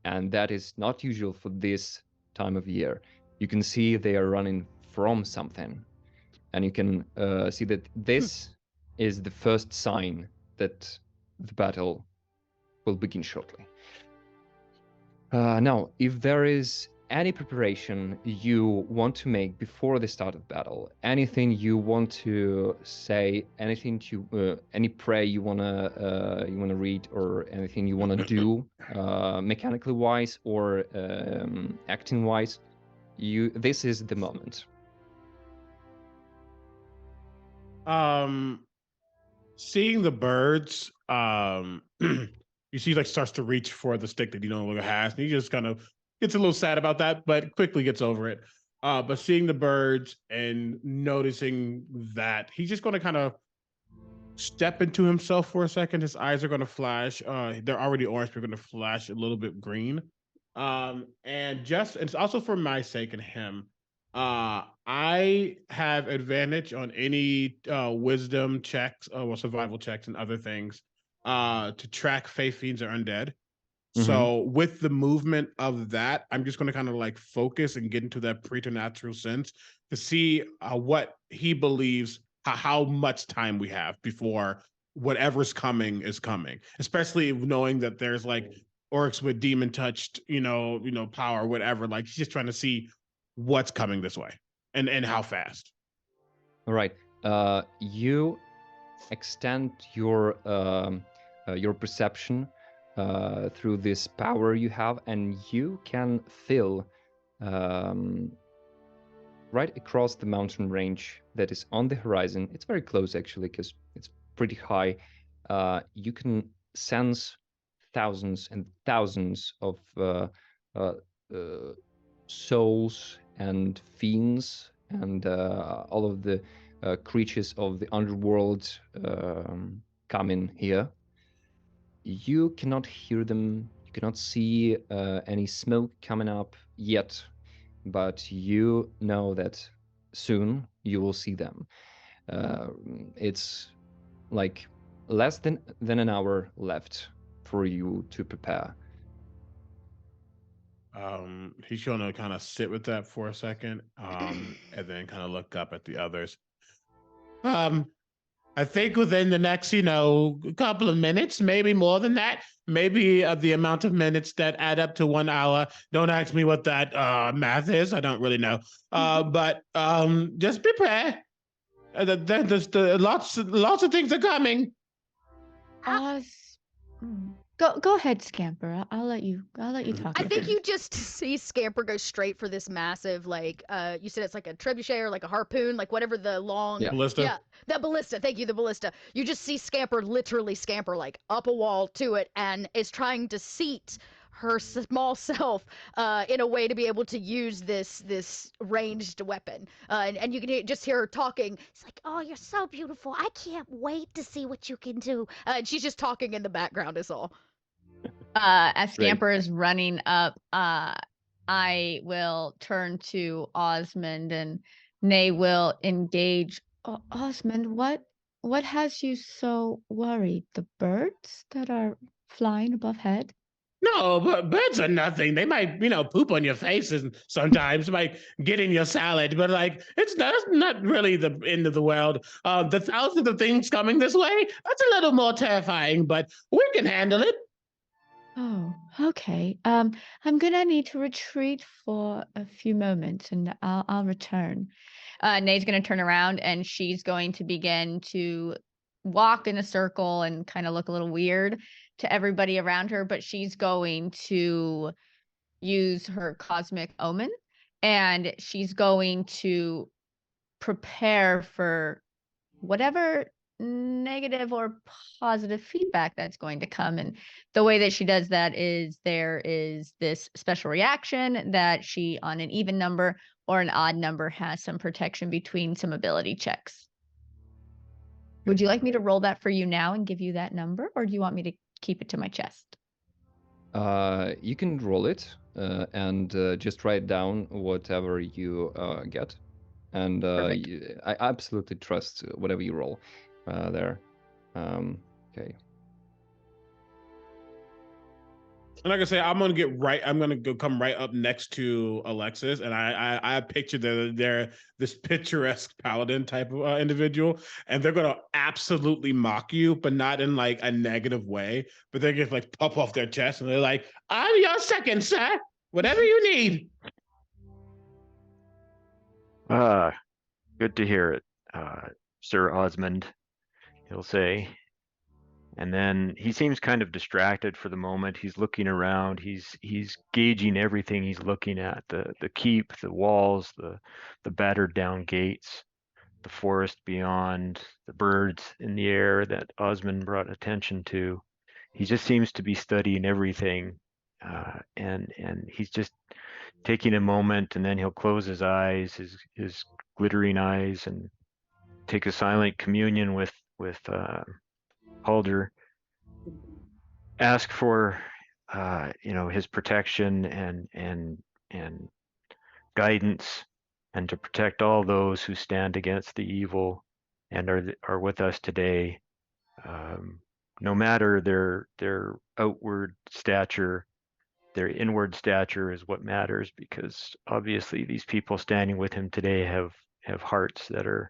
and that is not usual for this time of year. You can see they are running from something, and you can see that this is the first sign that the battle will begin shortly. Now, if there is any preparation you want to make before the start of battle, anything you want to say, anything any prayer you wanna read, or anything you wanna do, mechanically wise or acting wise, this is the moment. Seeing the birds, you see, like, starts to reach for the stick that he no longer has, and he just kind of gets a little sad about that, but quickly gets over it. But seeing the birds and noticing that, he's just going to kind of step into himself for a second. His eyes are going to flash. They're already orange, but they're going to flash a little bit green. And it's also for my sake and him. I I have advantage on any wisdom checks or survival checks and other things to track faith fiends or undead. So with the movement of that, I'm just going to kind of like focus and get into that preternatural sense to see what he believes, how much time we have before whatever's coming is coming, especially knowing that there's like orcs with demon touched, power, whatever. Like he's just trying to see what's coming this way and how fast. All right. You extend your perception through this power you have, and you can feel right across the mountain range that is on the horizon. It's very close actually, because it's pretty high. You can sense thousands and thousands of souls and fiends and all of the creatures of the underworld coming here. You cannot hear them, you cannot see any smoke coming up yet, but you know that soon you will see them. It's like less than an hour left for you to prepare. He's gonna kind of sit with that for a second, and then kind of look up at the others. I think within the next, couple of minutes, maybe more than that, maybe the amount of minutes that add up to 1 hour. Don't ask me what that math is. I don't really know. But just prepare. There's lots of things are coming. Go ahead, Scamper. I'll let you talk. I think you just see Scamper go straight for this massive, like, you said it's like a trebuchet or like a harpoon, like whatever the long... Ballista. Yeah, the ballista. Thank you, the ballista. You just see Scamper literally scamper like up a wall to it and is trying to seat her small self in a way to be able to use this ranged weapon. And you can just hear her talking. It's like, oh, you're so beautiful. I can't wait to see what you can do. And she's just talking in the background is all. As Scamper is running up, I will turn to Osmond and Nay will engage. Osmond, what has you so worried? The birds that are flying above head? No, but birds are nothing. They might, poop on your faces sometimes, might get in your salad, but like it's not really the end of the world. The thousands of things coming this way, that's a little more terrifying, but we can handle it. Oh, okay. I'm gonna need to retreat for a few moments, and I'll return. Nay's gonna turn around, and she's going to begin to walk in a circle and kind of look a little weird to everybody around her, but she's going to use her cosmic omen, and she's going to prepare for whatever negative or positive feedback that's going to come. And the way that she does that is there is this special reaction that she, on an even number or an odd number, has some protection between some ability checks. Would you like me to roll that for you now and give you that number, or do you want me to keep it to my chest? You can roll it and just write down whatever you get. And I absolutely trust whatever you roll there. Okay. And like I say, I'm gonna come right up next to Alexis, and I picture they're this picturesque paladin type of individual, and they're gonna absolutely mock you, but not in like a negative way. But they just like puff off their chest, and they're like, "I'm your second, sir. Whatever you need." Good to hear it, Sir Osmond, he'll say. And then he seems kind of distracted for the moment. He's looking around. He's gauging everything he's looking at. The keep, the walls, the battered down gates, the forest beyond, the birds in the air that Osmond brought attention to. He just seems to be studying everything. And he's just taking a moment, and then he'll close his eyes, his glittering eyes, and take a silent communion with Halder, ask for his protection and guidance, and to protect all those who stand against the evil and are with us today, no matter their outward stature. Their inward stature is what matters, because obviously these people standing with him today have hearts that are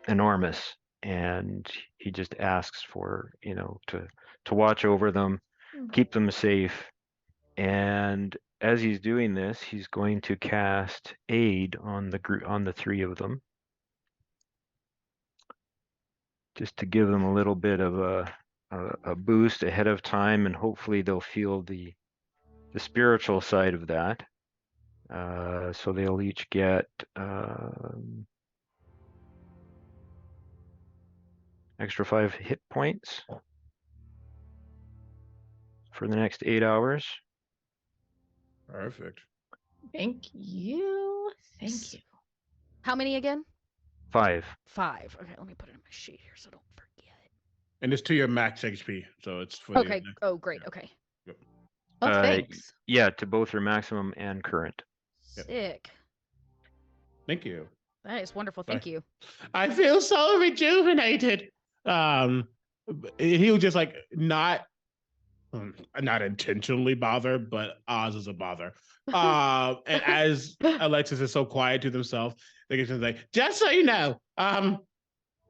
enormous, and he just asks for, to watch over them, keep them safe. And as he's doing this, he's going to cast aid on the three of them, just to give them a little bit of a boost ahead of time, and hopefully they'll feel the spiritual side of that. So they'll each get extra 5 hit points for the next 8 hours. Perfect. Thank you. Thank you. How many again? 5. 5. Okay, let me put it in my sheet here so I don't forget. And it's to your max HP, so it's for Okay. the Oh, great. Okay. Oh, thanks. Yeah, to both your maximum and current. Yep. Sick. Thank you. That is wonderful. Thank you. I feel so rejuvenated. He was just like not intentionally bothered, but Oz is a bother. And as Alexis is so quiet to themselves, they get like, just so you know,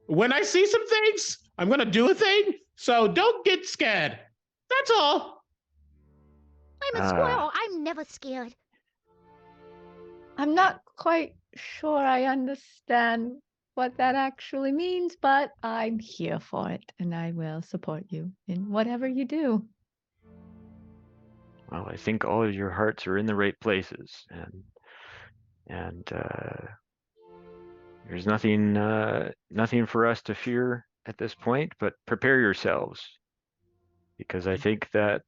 when I see some things, I'm gonna do a thing. So don't get scared. That's all. I'm a squirrel. I'm never scared. I'm not quite sure I understand what that actually means, but I'm here for it, and I will support you in whatever you do. Well, I think all of your hearts are in the right places, and there's nothing for us to fear at this point. But prepare yourselves, because I think that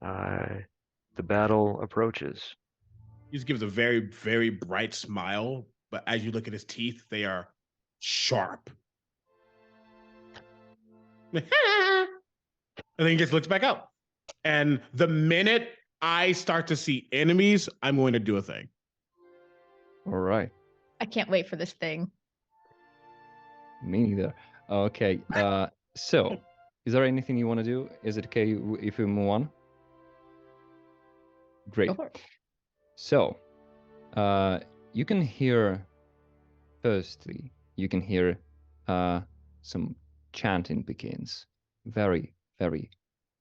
the battle approaches. He just gives a very, very bright smile, but as you look at his teeth, they are sharp. And then he just looks back out. And the minute I start to see enemies, I'm going to do a thing. All right. I can't wait for this thing. Me neither. Okay. So, is there anything you want to do? Is it okay if we move on? Great. Go for it. So, you can hear. Firstly, you can hear some chanting begins, very, very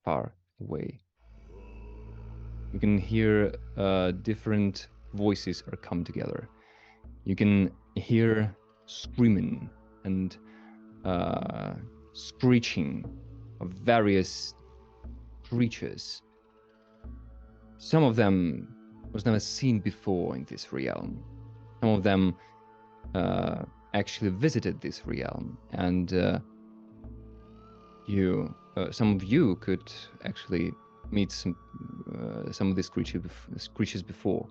far away. You can hear different voices are come together. You can hear screaming and screeching of various creatures. Some of them was never seen before in this realm. Some of them actually visited this realm, and some of you could actually meet some of these creatures before.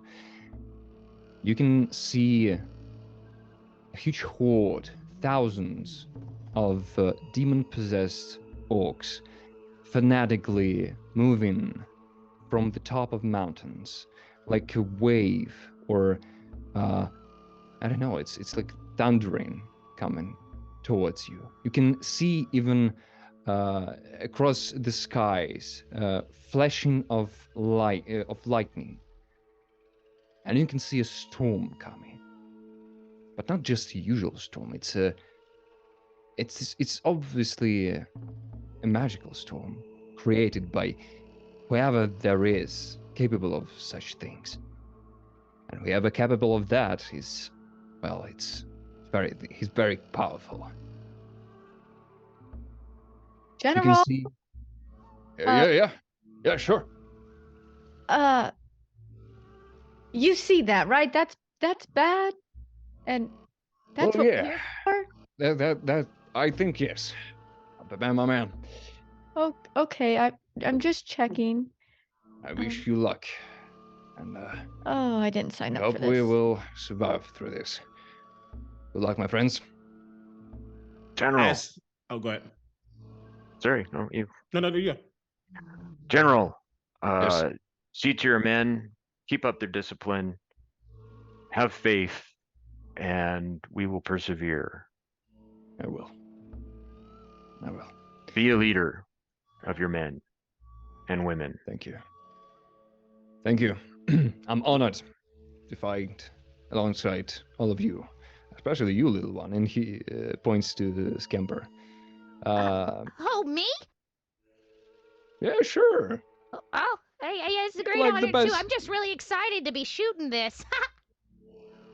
You can see a huge horde, thousands of demon-possessed orcs fanatically moving from the top of mountains like a wave, or I don't know, it's like thundering coming towards you. You can see even across the skies flashing of lightning, and you can see a storm coming, but not just a usual storm. It's obviously a magical storm created by whoever there is capable of such things. And whoever capable of that is, well, he's very powerful. General, You can see. Yeah, sure. You see that, right? That's bad, and that's what we're here for? That I think yes. My man. Oh, okay. I'm just checking. I wish you luck, and Oh, I didn't sign up for hope this. we will survive through this. Good luck, my friends. General. Yes. Oh, go ahead. Sorry, no, you. No, yeah. General, Yes. see to your men, keep up their discipline. have faith, and we will persevere. I will. Be a leader of your men and women. Thank you. I'm honored to fight alongside all of you, especially you, little one. And he points to the scamper. Oh, me? Yeah, sure. Oh, hey, it's a great like the honor, too. best. I'm just really excited to be shooting this.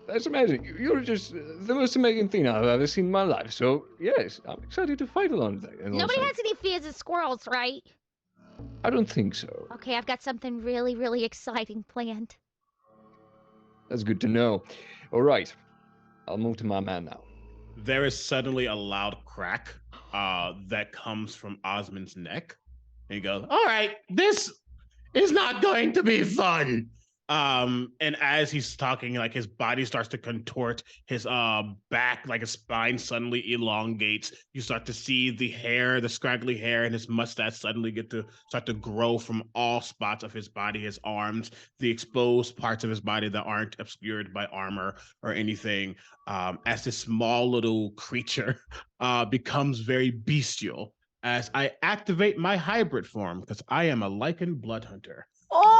That's amazing. You're just the most amazing thing I've ever seen in my life. So, yes, I'm excited to fight alongside. Nobody has any fears of squirrels, right? I don't think so. Okay, I've got something really, really exciting planned. That's good to know. All right. I'll move to my man now. There is suddenly a loud crack that comes from Osmond's neck. And he goes, all right, this is not going to be fun. And as he's talking, like his body starts to contort, his back, like his spine suddenly elongates. You start to see the hair, the scraggly hair, and his mustache suddenly start to grow from all spots of his body, his arms, the exposed parts of his body that aren't obscured by armor or anything. As this small little creature becomes very bestial. As I activate my hybrid form, because I am a lichen blood hunter. Oh!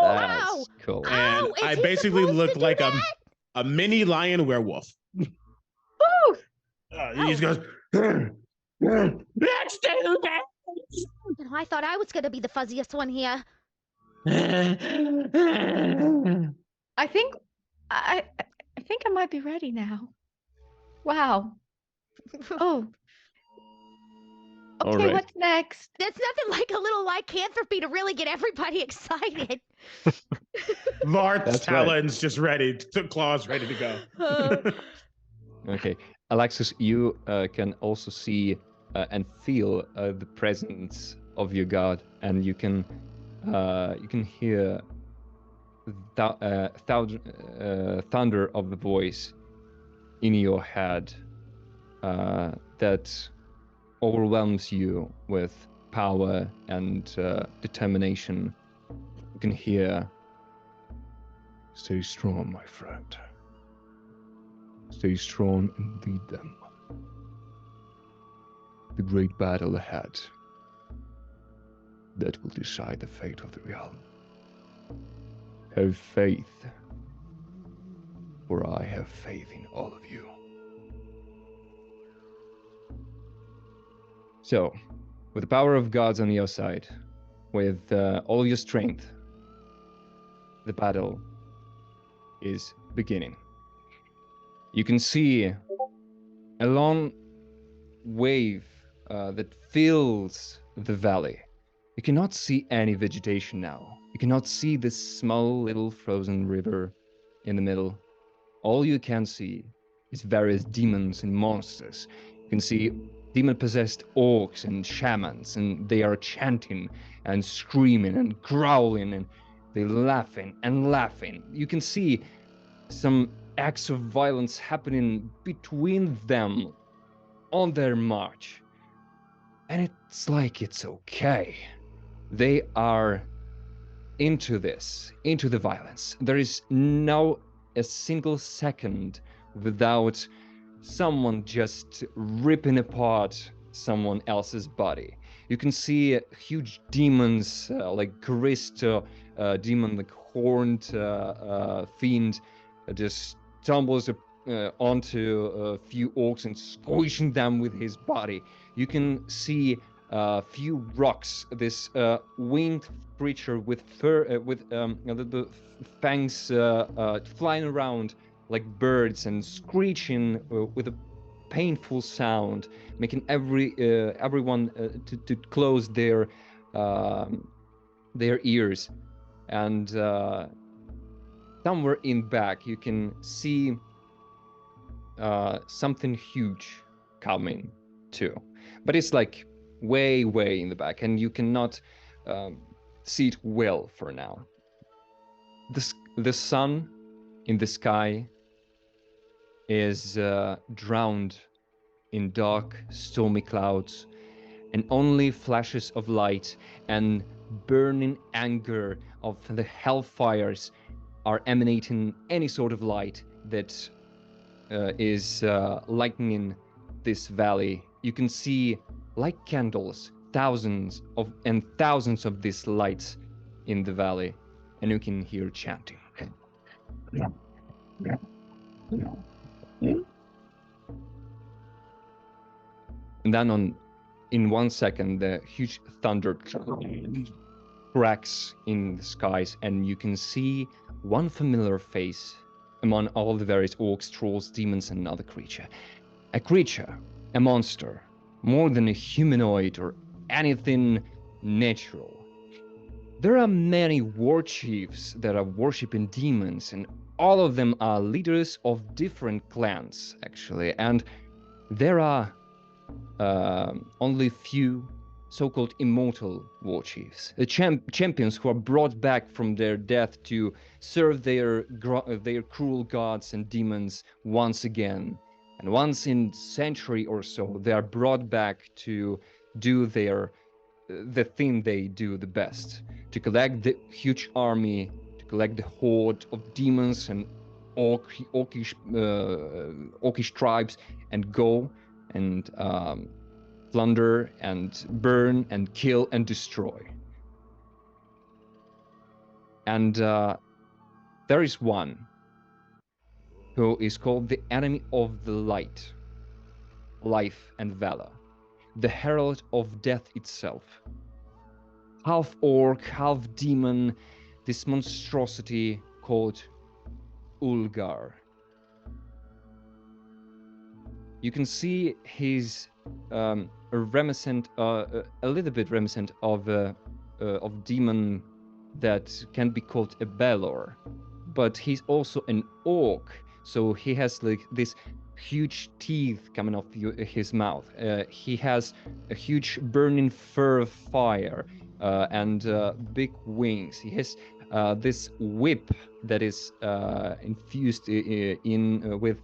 That's wow. cool. And is I he basically supposed look to do like that? a mini lion werewolf. Woo! He just goes, let's do that. You know, I thought I was gonna be the fuzziest one here. I think I think I might be ready now. Wow. Oh. All Okay, right. what's next? There's nothing like a little lycanthropy to really get everybody excited. Vart's That's right. talons just ready, claws ready to go. Okay. Alexis, you can also see and feel the presence of your god, and you can hear thunder of the voice in your head that overwhelms you with power and determination. You can hear, "Stay strong, my friend. Stay strong and lead them. The great battle ahead, that will decide the fate of the realm. Have faith, for I have faith in all of you." So, with the power of gods on your side, with all your strength, the battle is beginning. You can see a long wave that fills the valley. You cannot see any vegetation now. You cannot see this small little frozen river in the middle. All you can see is various demons and monsters. You can see demon-possessed orcs and shamans, and they are chanting and screaming and growling, and they're laughing and laughing. You can see some acts of violence happening between them on their march. And it's like it's okay. They are into this, into the violence. There is no a single second without someone just ripping apart someone else's body. You can see huge demons like Christo, demon, like horned fiend, just stumbles onto a few orcs and squishing them with his body. You can see a few rocks. This winged creature with fur, the fangs flying around like birds and screeching with a painful sound, making everyone to close their ears. And somewhere in back you can see something huge coming too, but it's like way in the back, and you cannot see it well for now. The sun in the sky is drowned in dark, stormy clouds, and only flashes of light and burning anger of the hellfires are emanating any sort of light that is lightening this valley. You can see, like candles, thousands of these lights in the valley, and you can hear chanting. And then in 1 second, the huge thunder cracks in the skies, and you can see one familiar face among all the various orcs, trolls, demons, and another creature. A creature, a monster, more than a humanoid or anything natural. There are many war chiefs that are worshipping demons, and all of them are leaders of different clans, actually. And there are only few so-called immortal war chiefs, the champions who are brought back from their death to serve their cruel gods and demons once again. And once in century or so, they are brought back to do the thing they do the best, to collect the huge army, to collect the horde of demons and orcish tribes, and go and plunder and burn and kill and destroy. And there is one who is called the enemy of the light, life and valor, the herald of death itself. Half orc, half demon, this monstrosity called Ulgar. You can see he's a little bit reminiscent of demon that can be called a Balor, but he's also an orc, so he has like this huge teeth coming off his mouth. He has a huge burning fur of fire and big wings. He has this whip that is infused with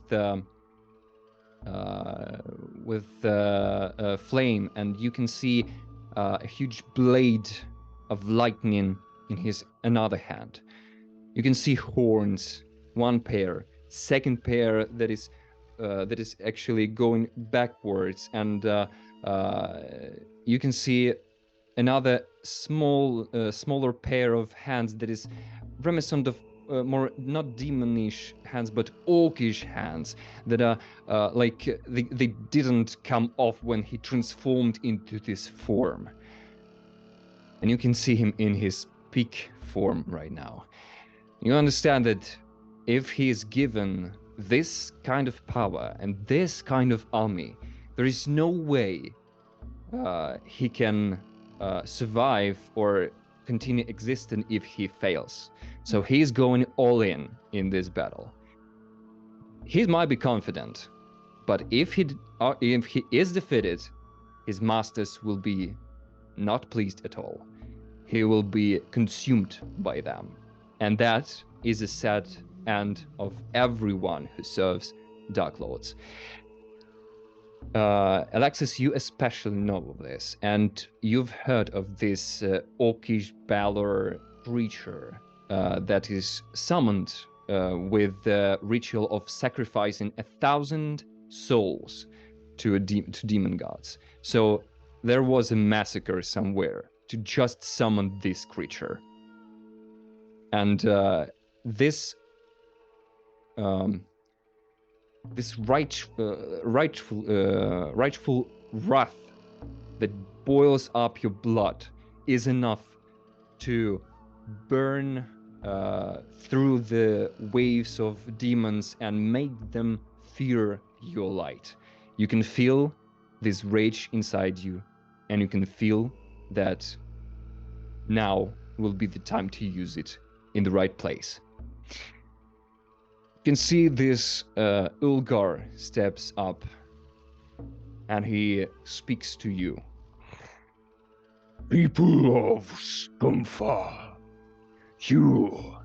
flame, and you can see a huge blade of lightning in his another hand. You can see horns, one pair, second pair that is actually going backwards, and you can see another smaller pair of hands that is reminiscent of more not demonish hands but orcish hands that are like they didn't come off when he transformed into this form. And you can see him in his peak form right now. You understand that if he is given this kind of power and this kind of army, there is no way he can survive or continue existing if he fails. So he's going all in this battle. He might be confident, but if he is defeated, his masters will be not pleased at all. He will be consumed by them, and that is a sad end of everyone who serves Dark Lords. Alexis, you especially know of this, and you've heard of this orcish Balor creature that is summoned with the ritual of sacrificing 1,000 souls to demon gods. So there was a massacre somewhere to just summon this creature, and this rightful wrath that boils up your blood is enough to burn through the waves of demons and make them fear your light. You can feel this rage inside you, and you can feel that now will be the time to use it in the right place. You can see this Ulgar steps up and he speaks to you. People of Scumfar, you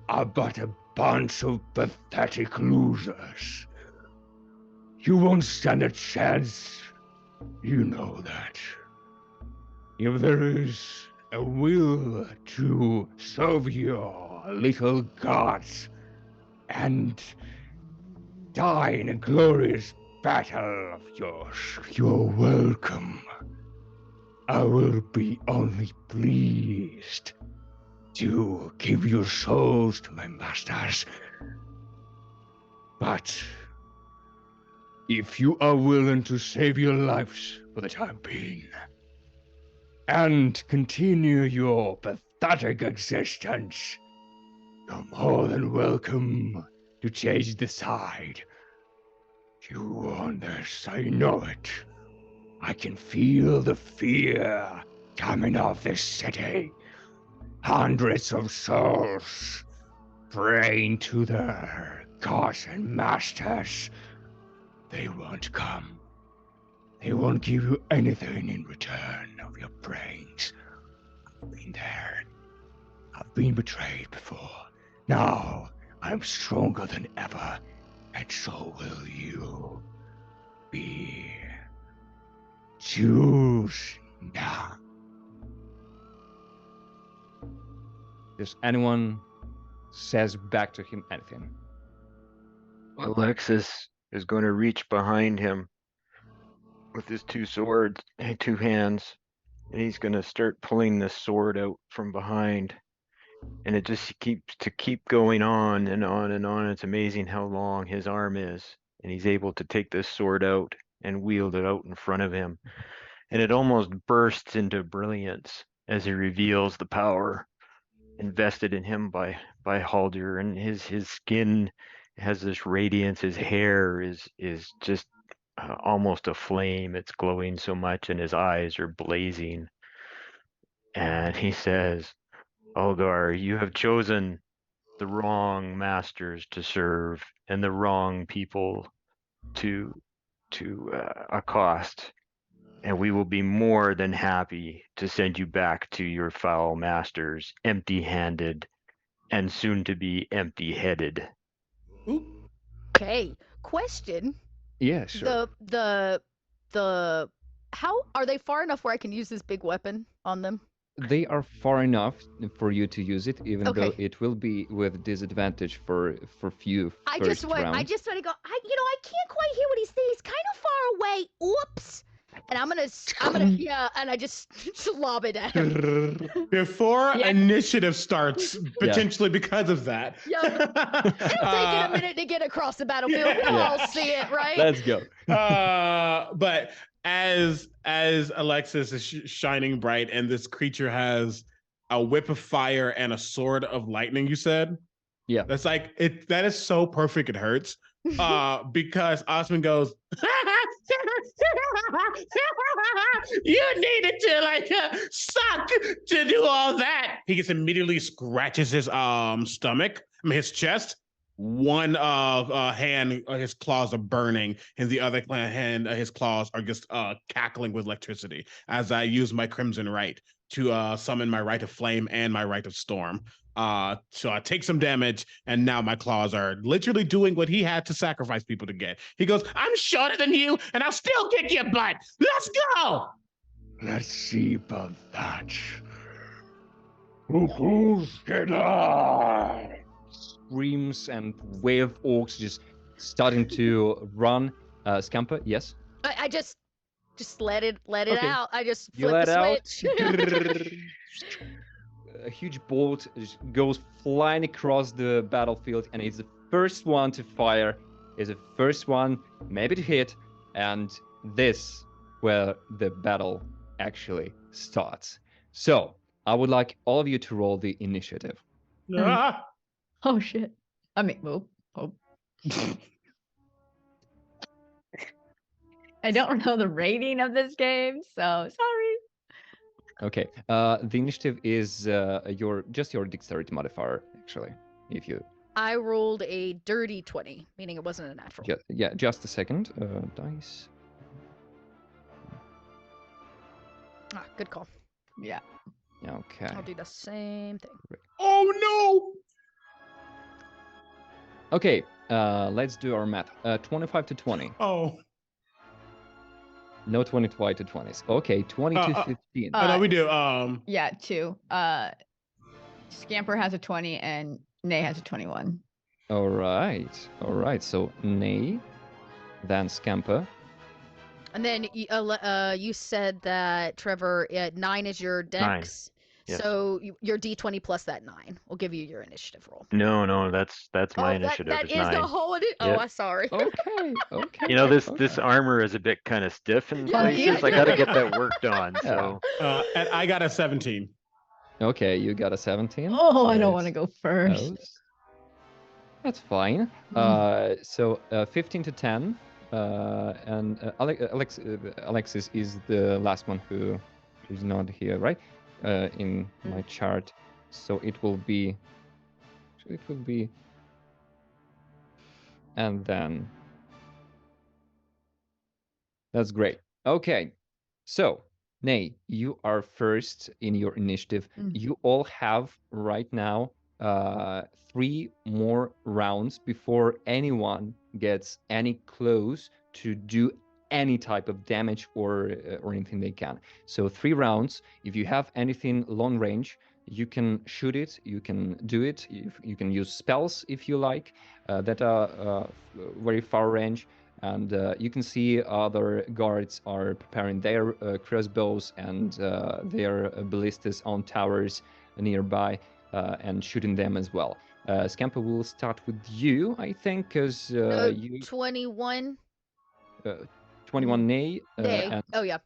are but a bunch of pathetic losers. You won't stand a chance. You know that. If there is a will to serve your little gods and die in a glorious battle of yours. You're welcome. I will be only pleased to give your souls to my masters. But if you are willing to save your lives for the time being and continue your pathetic existence, you're more than welcome to change the side. You want this, I know it. I can feel the fear coming off this city. Hundreds of souls praying to their gods and masters. They won't come. They won't give you anything in return of your brains. I've been there. I've been betrayed before. Now I'm stronger than ever, and so will you be. Choose now. Does anyone says back to him anything? Alexis is going to reach behind him with his two swords and two hands, and he's going to start pulling this sword out from behind. And it just keep going on and on and on. It's amazing how long his arm is, and he's able to take this sword out and wield it out in front of him. And it almost bursts into brilliance as he reveals the power invested in him by Haldir, and his skin has this radiance. His hair is just almost a flame. It's glowing so much, and his eyes are blazing. And he says, Algar, you have chosen the wrong masters to serve and the wrong people to accost. And we will be more than happy to send you back to your foul masters, empty-handed and soon to be empty-headed. Okay, question. Yeah, sure. The how are they far enough where I can use this big weapon on them? They are far enough for you to use it, even though Okay. it will be with disadvantage for few I first just want round. to go. I can't quite hear what he's saying. He's kind of far away. Oops. And I'm gonna and I just lob it at him. Before Yeah. initiative starts, potentially because of that. Yeah. It'll take it a minute to get across the battlefield. We'll all see it, right? Let's go. But as Alexis is shining bright, and this creature has a whip of fire and a sword of lightning, you said? Yeah. That's like it. That is so perfect. It hurts. Because Osman goes, you needed to suck to do all that. He gets immediately scratches his stomach, his chest. One hand, his claws are burning, and the other hand, his claws are just cackling with electricity as I use my Crimson Rite to summon my Rite of Flame and my Rite of Storm. So I take some damage, and now my claws are literally doing what he had to sacrifice people to get. He goes, I'm shorter than you, and I'll still kick your butt. Let's go! Let's see about that. Who's gonna? Screams and wave of orcs just starting to run. Scamper, yes. I just let it Okay. out. I just You flip let the out. switch. A huge bolt just goes flying across the battlefield, and it's the first one to fire. Is the first one maybe to hit, and this where the battle actually starts. So I would like all of you to roll the initiative. Ah! Oh shit. I mean, oh. I don't know the rating of this game, so sorry. Okay. The initiative is your dexterity modifier, actually. If you I rolled a dirty 20, meaning it wasn't a natural. just a second. Dice. Ah, good call. Yeah. Okay. I'll do the same thing. Oh Okay. Let's do our math. 25 to 20. no! Oh. No 25 to 20s. Okay, 20 to 15. Oh, no, we do. Yeah, 2. Scamper has a 20 and Nay has a 21. All right. So Nay, then Scamper. And then you said that Trevor, 9 is your dex. Yes. So your D20 plus that 9 will give you your initiative roll. No, that's my initiative. That is is 9. the whole. Yep. Oh, I'm sorry. Okay. This armor is a bit kind of stiff in places. I got to get that worked on. So And I got a 17. Okay, you got a 17. Oh, I don't want to go first. That's fine. So 15 to 10. And Alexis is the last one who's not here, right? In my chart. So it will be. And then. That's great. Okay. So, Nay, you are first in your initiative. You all have right now 3 more rounds before anyone gets any close to do any type of damage or anything they can. So 3 rounds. If you have anything long range, you can shoot it, you can do it, you can use spells if you like that are very far range. And you can see other guards are preparing their crossbows and their ballistas on towers nearby and shooting them as well. Scamper will start with you, I think, because you 21. 21 Nay. And, oh yeah.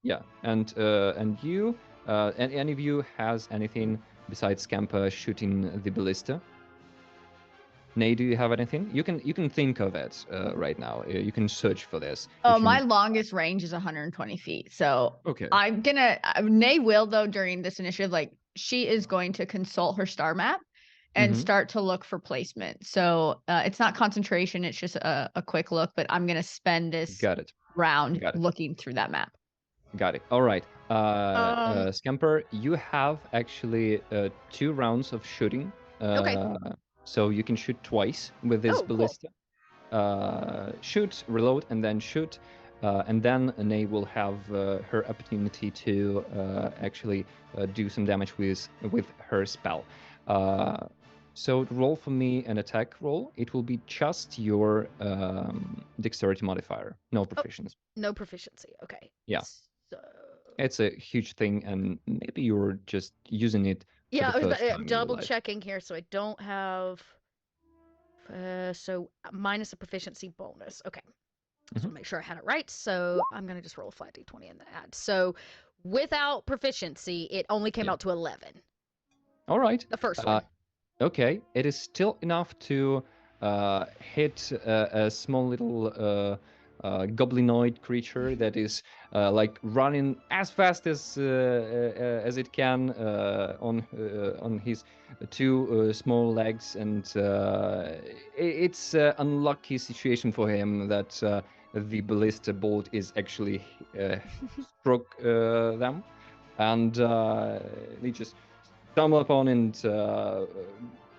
Yeah, and you, and any of you has anything besides Scamper shooting the ballista? Nay, do you have anything? You can think of it right now. You can search for this. Oh, my longest range is 120 feet. So okay. I'm gonna. Nay will though during this initiative, like she is going to consult her star map and start to look for placement. So it's not concentration; it's just a quick look. But I'm gonna spend this round looking through that map. Got it. All right. Scamper, you have actually 2 rounds of shooting. Okay. So you can shoot twice with this ballista. Cool. Shoot, reload, and then shoot. And then Nay will have her opportunity to actually do some damage with her spell. So roll for me an attack roll. It will be just your dexterity modifier, no proficiency. No proficiency. Okay. Yeah. So... It's a huge thing, and maybe you're just using it. Yeah, I was double checking here, so I don't have. So minus a proficiency bonus. Okay. So make sure I had it right. So I'm gonna just roll a flat d20 and then add. So without proficiency, it only came out to 11. All right. The first one. Okay, it is still enough to hit a small little goblinoid creature that is like running as fast as it can on his 2 small legs, and it's an unlucky situation for him that the ballista bolt is actually struck them, and they just stumble upon and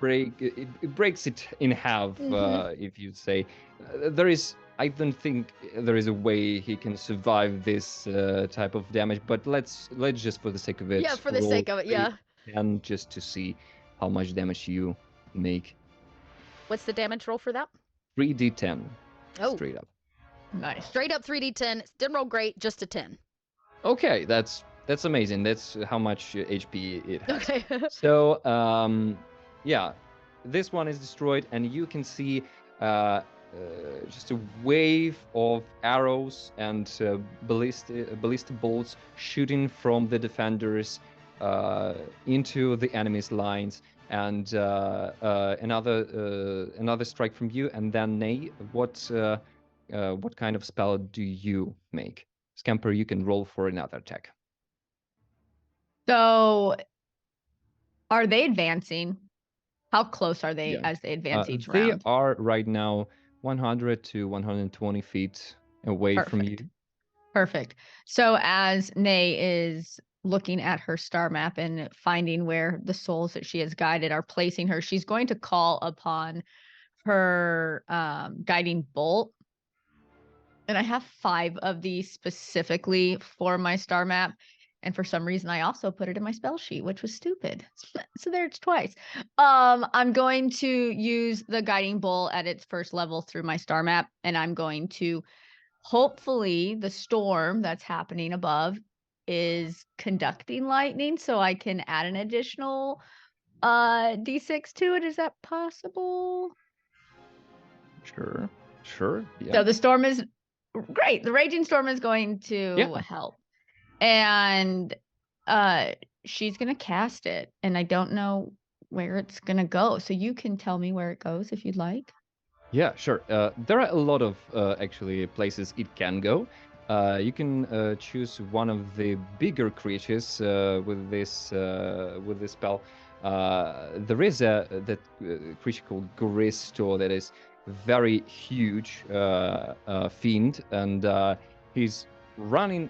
it breaks it in half. If you say I don't think there is a way he can survive this type of damage, but let's just for the sake of it. Yeah, for the sake of it, yeah. And just to see how much damage you make. What's the damage roll for that? 3d10. Oh. Straight up. Nice. Straight up 3d10. Didn't roll great, just a 10. Okay, that's amazing. That's how much HP it has. Okay. So, yeah, this one is destroyed, and you can see just a wave of arrows and ballista bolts shooting from the defenders into the enemy's lines, and another strike from you, and then Nay, what kind of spell do you make? Scamper, you can roll for another attack. So, are they advancing? How close are they as they advance each round? They are right now 100 to 120 feet away from you. Perfect. So as Nay is looking at her star map and finding where the souls that she has guided are placing her, she's going to call upon her guiding bolt. And I have 5 of these specifically for my star map. And for some reason, I also put it in my spell sheet, which was stupid. So there it's twice. I'm going to use the guiding bolt at its first level through my star map, and I'm going to hopefully the storm that's happening above is conducting lightning, so I can add an additional d6 to it. Is that possible? Sure. Yeah. So the storm is great. The raging storm is going to help. And she's going to cast it, and I don't know where it's going to go. So you can tell me where it goes if you'd like. Yeah, sure. There are a lot of actually places it can go. You can choose one of the bigger creatures with this spell. There is that creature called Goristo that is very huge fiend, and he's running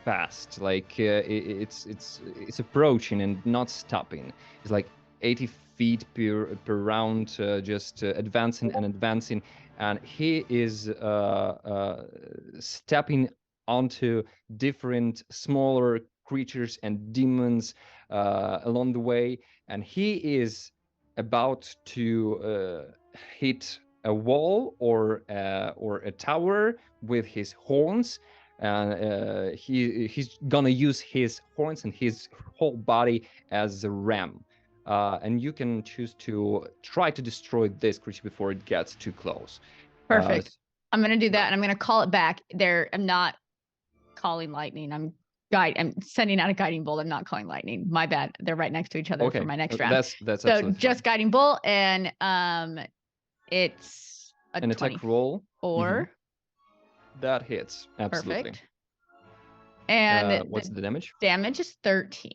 fast. Like it's approaching and not stopping. It's like 80 feet per round, just advancing and advancing, and he is stepping onto different smaller creatures and demons along the way, and he is about to hit a wall or a tower with his horns. And he's gonna use his horns and his whole body as a ram. And you can choose to try to destroy this creature before it gets too close. Perfect. I'm going to do that, and I'm going to call it back. I'm not calling lightning. I'm sending out a guiding bolt. I'm not calling lightning. My bad. They're right next to each other for my next round. That's so just fine. Guiding bolt, and it's an attack roll. Or that hits. Absolutely. Perfect. And what's the damage? Damage is 13.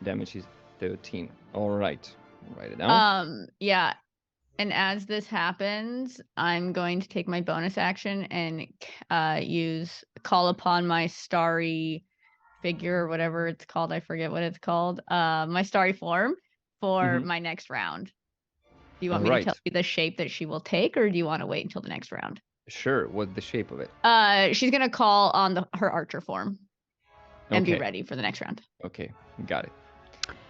Damage is 13. All right. Write it down. Yeah. And as this happens, I'm going to take my bonus action and call upon my starry figure or whatever it's called. I forget what it's called. My starry form for my next round. Do you want me to tell you the shape that she will take, or do you want to wait until the next round? Sure. What's the shape of it? She's going to call on her archer form and be ready for the next round. Okay. Got it.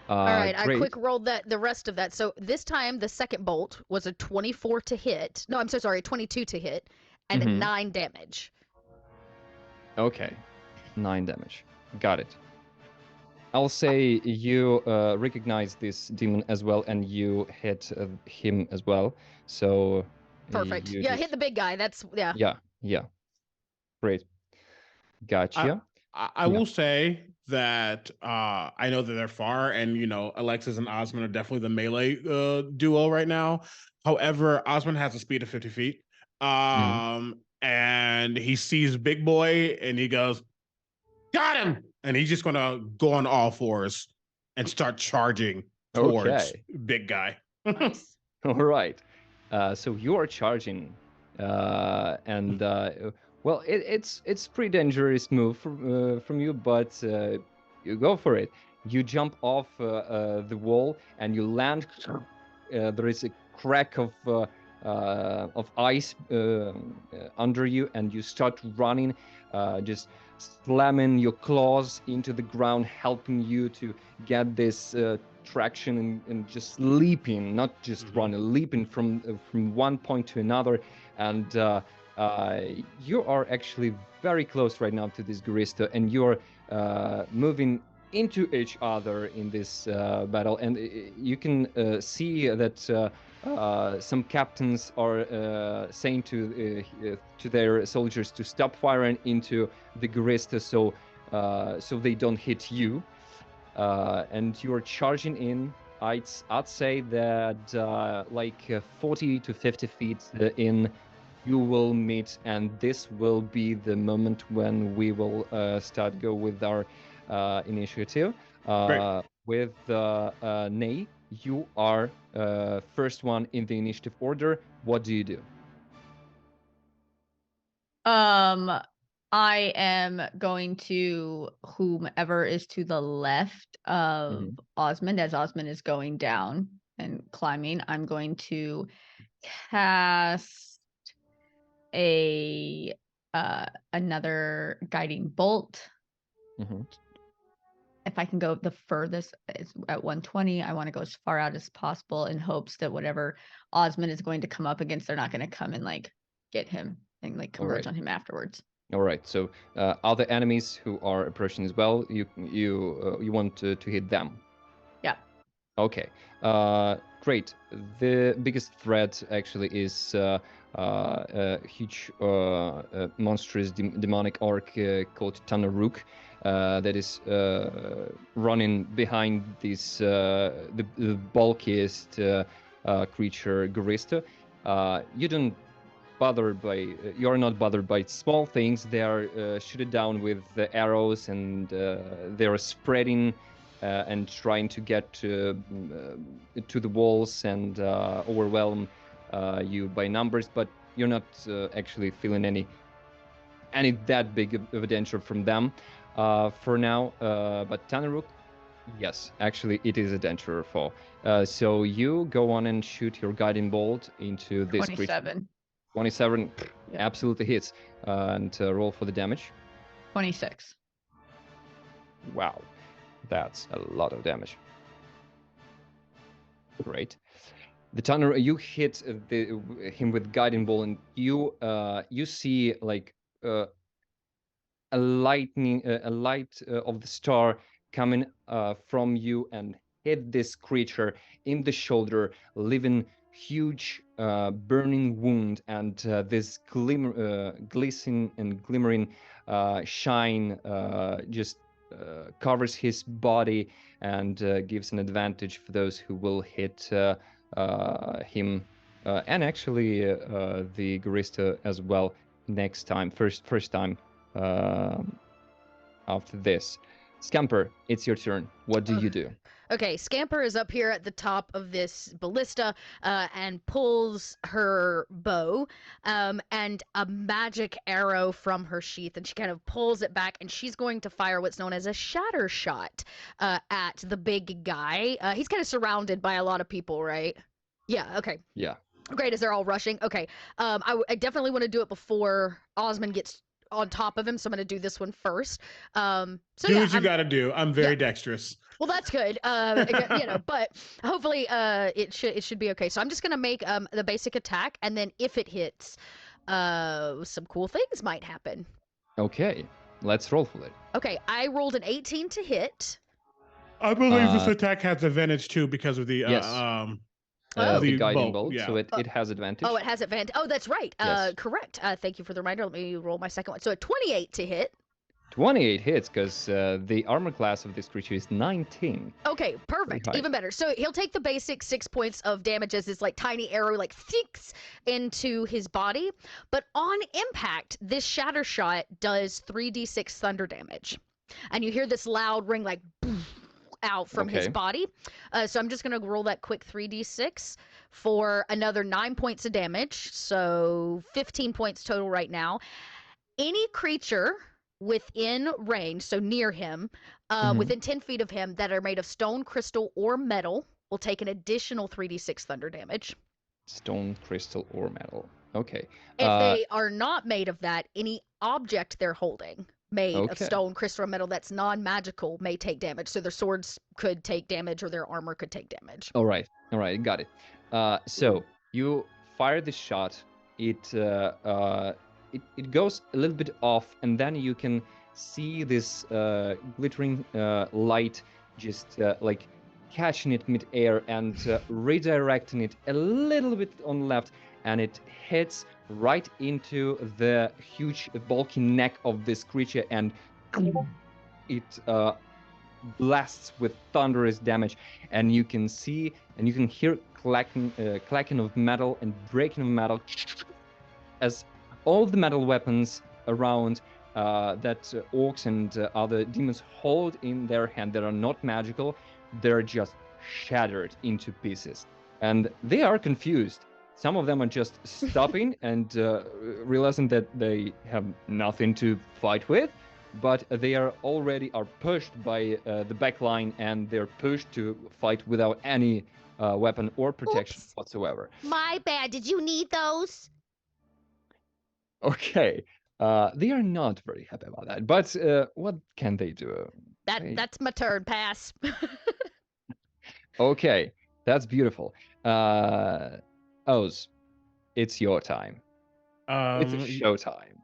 All right, great. I quick rolled the rest of that. So this time the second bolt was a 24 to hit. No, I'm so sorry, 22 to hit and 9 damage. Okay, 9 damage. Got it. I'll say you recognize this demon as well, and you hit him as well. So perfect. Yeah, hit the big guy. That's Yeah. Great. Gotcha. I will say that I know that they're far, and Alexis and Osmond are definitely the melee duo right now. However, Osmond has a speed of 50 feet, and he sees Big Boy, and he goes, "Got him!" And he's just gonna go on all fours and start charging towards Big Guy. Nice. All right. So you are charging, and well, it's pretty dangerous move from you, but you go for it. You jump off the wall and you land. There is a crack of ice under you, and you start running, just slamming your claws into the ground, helping you to get this traction and just leaping, not just running, leaping from one point to another, and you are actually very close right now to this Goristo, and you're moving into each other in this battle, and you can see that some captains are saying to their soldiers to stop firing into the Goristo, so they don't hit you, and you are charging in. I'd say that like 40 to 50 feet in, you will meet, and this will be the moment when we will start go with our initiative. With Ney, you are first one in the initiative order. What do you do? I am going to whomever is to the left of Osmond, as Osmond is going down and climbing. I'm going to cast another guiding bolt if I can go the furthest is at 120, I want to go as far out as possible in hopes that whatever Osmond is going to come up against, they're not going to come and like get him and like converge on him afterwards. All right. So other enemies who are approaching as well, you want to hit them. Yeah. Okay. Great. The biggest threat actually is a huge, monstrous demonic orc called Tanaruk that is running behind this the bulkiest creature, Garista. You're not bothered by small things. They are shooted down with the arrows, and they are spreading and trying to get to the walls and overwhelm you by numbers. But you're not actually feeling any that big of a danger from them for now. But Tanaruk, yes, actually it is a danger foe. So you go on and shoot your guiding bolt into this creature. 27. 27 Yeah. absolutely hits. And roll for the damage. 26. Wow, that's a lot of damage. Great. The tunnel, you hit him with guiding bolt, and you see like a light of the star coming from you and hit this creature in the shoulder, leaving huge burning wound, and this glistening and glimmering shine just covers his body and gives an advantage for those who will hit him and actually the Garista as well next time. First time after this. Scamper, it's your turn. What do you do? Okay, Scamper is up here at the top of this ballista and pulls her bow and a magic arrow from her sheath, and she kind of pulls it back, and she's going to fire what's known as a shatter shot at the big guy. He's kind of surrounded by a lot of people, right? Yeah, okay. Yeah. Great, as they're all rushing. Okay, I definitely want to do it before Osmond gets on top of him, so I'm going to do this one first. So do yeah, what you got to do. I'm very dexterous. Well, that's good. You know, but hopefully it should be okay. So I'm just going to make the basic attack, and then if it hits, some cool things might happen. Okay, let's roll for it. Okay, I rolled an 18 to hit. I believe this attack has advantage too because of the yes. The guiding bolt, yeah. so it has advantage. Oh, it has advantage. Oh, that's right. Yes. Correct. Thank you for the reminder. Let me roll my second one. So a 28 to hit. 28 hits because the armor class of this creature is 19. Okay, perfect. Even better. So he'll take the basic 6 points of damage as this like tiny arrow like sinks into his body. But on impact, this shatter shot does 3d6 thunder damage. And you hear this loud ring like out from his body. So I'm just going to roll that quick 3d6 for another 9 points of damage. So 15 points total right now. Any creature within range, so near him, within 10 feet of him, that are made of stone, crystal, or metal will take an additional 3d6 thunder damage. Stone, crystal, or metal. Okay. If they are not made of that, any object they're holding made of stone, crystal, or metal that's non-magical may take damage. So their swords could take damage or their armor could take damage. All right, got it. So you fire the shot. It goes a little bit off, and then you can see this glittering light just like catching it mid-air and redirecting it a little bit on the left, and it hits right into the huge bulky neck of this creature, and it blasts with thunderous damage, and you can see and you can hear clacking of metal and breaking of metal as all the metal weapons around that orcs and other demons hold in their hand that are not magical, they're just shattered into pieces. And they are confused. Some of them are just stopping and realizing that they have nothing to fight with, but they are pushed by the back line, and they're pushed to fight without any weapon or protection whatsoever. My bad. Did you need those? Okay, they are not very happy about that, but what can they do? Hey. That's my turn. Pass. Okay, that's beautiful. Oz, it's your time. It's showtime.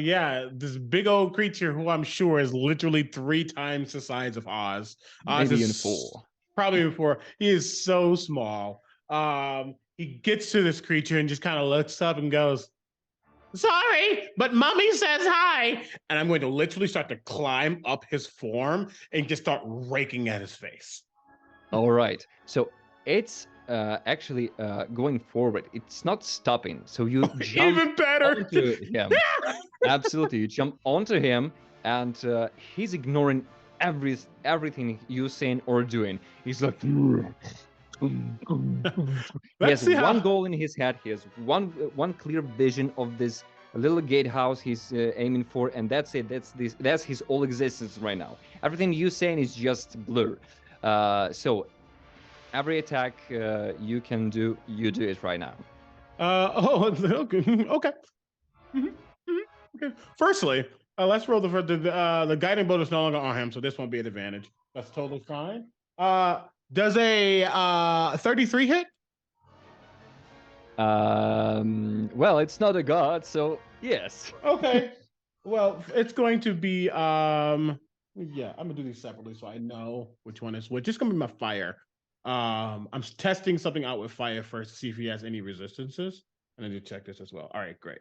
Yeah, this big old creature who I'm sure is literally 3 times the size of Oz. Oz Maybe is in 4. probably even 4. He is so small. He gets to this creature and just kind of looks up and goes, "Sorry, but mommy says hi." And I'm going to literally start to climb up his form and just start raking at his face. All right. So it's actually going forward. It's not stopping. So you jump Even better. onto him. Absolutely. You jump onto him, and he's ignoring everything you're saying or doing. He's like, he has one goal in his head. He has one clear vision of this little gatehouse he's aiming for, and that's it. That's his whole existence right now. Everything you're saying is just blur. So every attack you can do, you do it right now. Okay. Okay. Firstly, let's roll the guiding bolt is no longer on him, so this won't be an advantage. That's totally fine. Does a 33 hit? Well, it's not a god, so yes. Okay. Well, it's going to be yeah, I'm gonna do these separately so I know which one is which. It's gonna be my fire. I'm testing something out with fire first to see if he has any resistances. And then you check this as well. All right, great.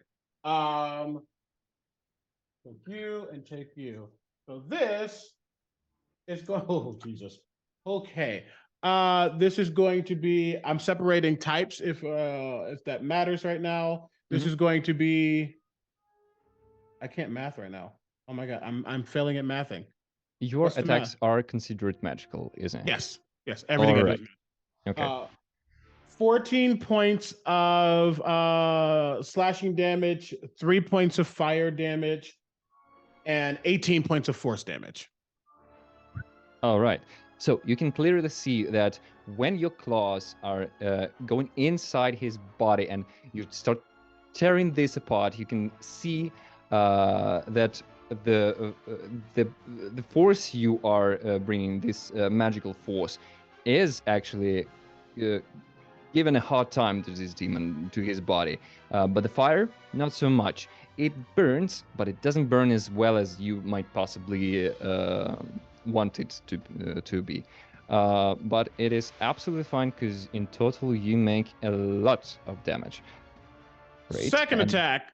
Take you and take you. So this is going, oh Jesus. Okay. This is going to be, I'm separating types if that matters right now. This is going to be, I can't math right now. Oh my God, I'm failing at mathing. Your attacks are considered magical, isn't it? Yes, yes, everything. All right. Okay. 14 points of slashing damage, 3 points of fire damage, and 18 points of force damage. All right. So you can clearly see that when your claws are going inside his body and you start tearing this apart, you can see that the force you are bringing, this magical force, is actually given a hard time to this demon, to his body. But the fire, not so much. It burns, but it doesn't burn as well as you might possibly want it to be. But it is absolutely fine because in total you make a lot of damage. Great. Second attack.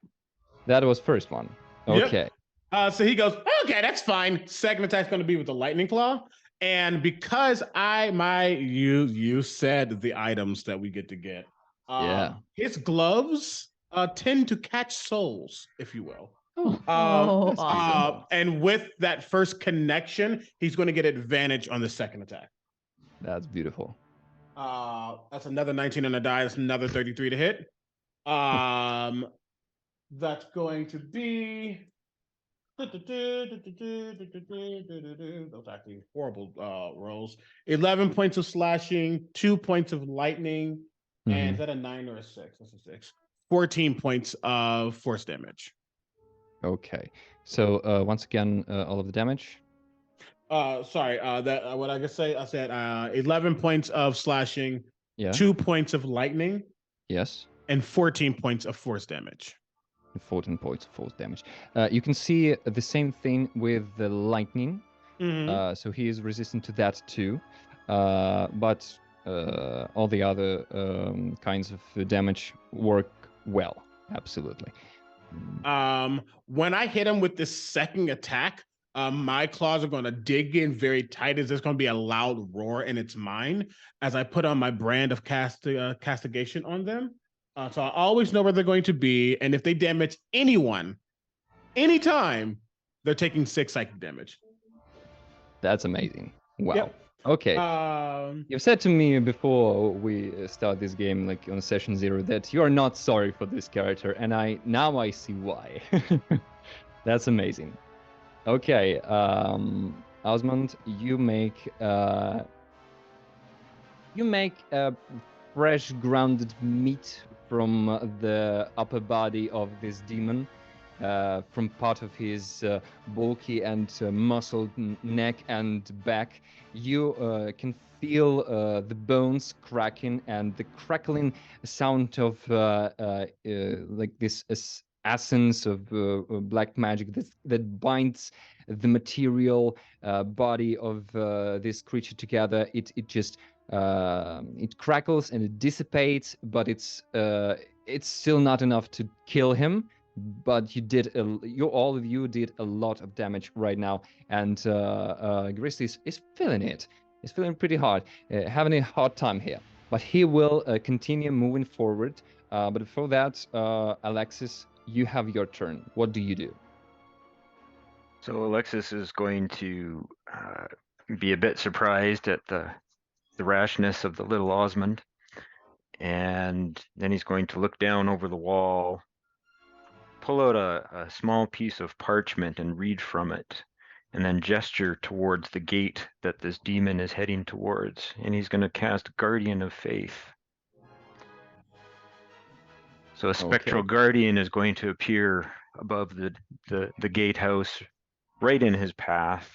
That was first one. Okay. Yep. So he goes, okay, that's fine. Second attack's going to be with the lightning claw. And because you said the items that we get to get. His gloves tend to catch souls, if you will. Awesome. And with that first connection, he's going to get advantage on the second attack. That's beautiful. That's another 19 on the die. That's another 33 to hit. That's going to be. Those actually horrible rolls. 11 points of slashing, 2 points of lightning, and is that a 9 or a 6? That's a 6. 14 points of force damage. Okay. So once again, all of the damage. Sorry. That what I could say. I said 11 points of slashing, 2 points of lightning, yes, and 14 points of force damage. 14 points of force damage. You can see the same thing with the lightning. So he is resistant to that too. But all the other kinds of damage work well. Absolutely. When I hit him with this second attack, my claws are going to dig in very tight as there's going to be a loud roar in its mind as I put on my brand of castigation on them. So I always know where they're going to be, and if they damage anyone, anytime, they're taking 6 psychic damage. That's amazing. Wow. Yep. Okay. You've said to me before we start this game, like on session 0, that you are not sorry for this character, and now I see why. That's amazing. Okay, Osmond, you make a fresh grounded meat from the upper body of this demon, from part of his bulky and muscled neck and back. You can feel the bones cracking and the crackling sound of like this essence of black magic that binds the material body of this creature together. It just it crackles and it dissipates, but it's still not enough to kill him. But all of you did a lot of damage right now, and Grizzly is feeling it. He's feeling pretty hard, having a hard time here. But he will continue moving forward. But before that, Alexis, you have your turn. What do you do? So Alexis is going to be a bit surprised at the rashness of the little Osmond, and then he's going to look down over the wall, pull out a small piece of parchment and read from it, and then gesture towards the gate that this demon is heading towards, and he's going to cast Guardian of Faith. So a spectral guardian is going to appear above the gatehouse right in his path,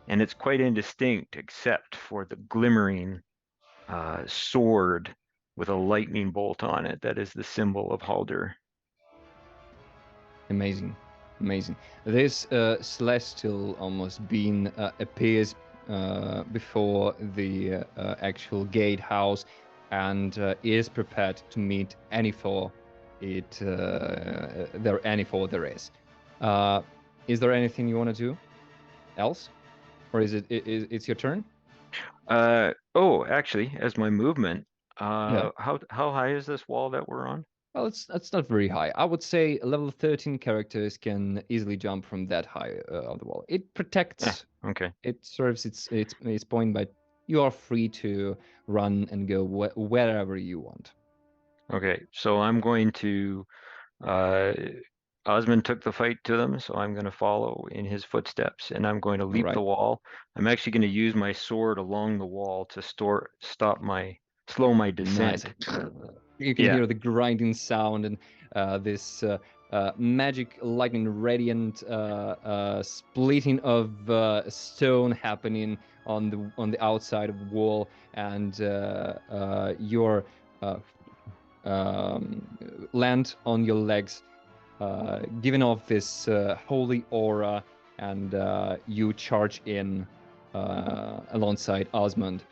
and it's quite indistinct except for the glimmering sword with a lightning bolt on it that is the symbol of Halder. Amazing. This celestial almost being appears before the actual gatehouse and is prepared to meet any foe there is. Is there anything you want to do else, or is it's your turn? Actually, as my movement, Yeah. how high is this wall that we're on? Well, it's not very high. I would say level 13 characters can easily jump from that high of the wall. It protects. Okay. It serves its point, but you are free to run and go wherever you want. Okay, so I'm going to. Osmond took the fight to them, so I'm going to follow in his footsteps, and I'm going to leap the wall. I'm actually going to use my sword along the wall to slow my descent. Nice. You can hear the grinding sound and this magic lightning radiant splitting of stone happening on the outside of the wall, and your land on your legs, giving off this holy aura, and you charge in alongside Osmond.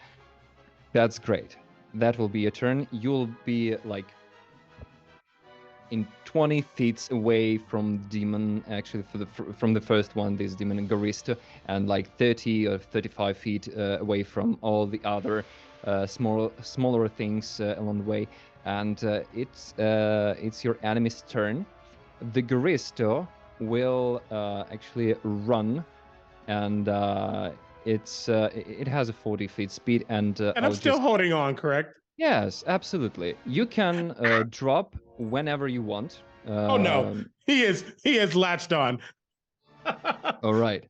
That's great. That will be a turn. You'll be like in 20 feet away from the demon, actually from the first one, this demon Garista, and like 30 or 35 feet away from all the other smaller things along the way. And it's your enemy's turn. The Garisto will actually run, and it has a 40 feet speed, and I'm still holding on, correct? Yes, absolutely. You can drop whenever you want. Oh no, he is latched on. All right.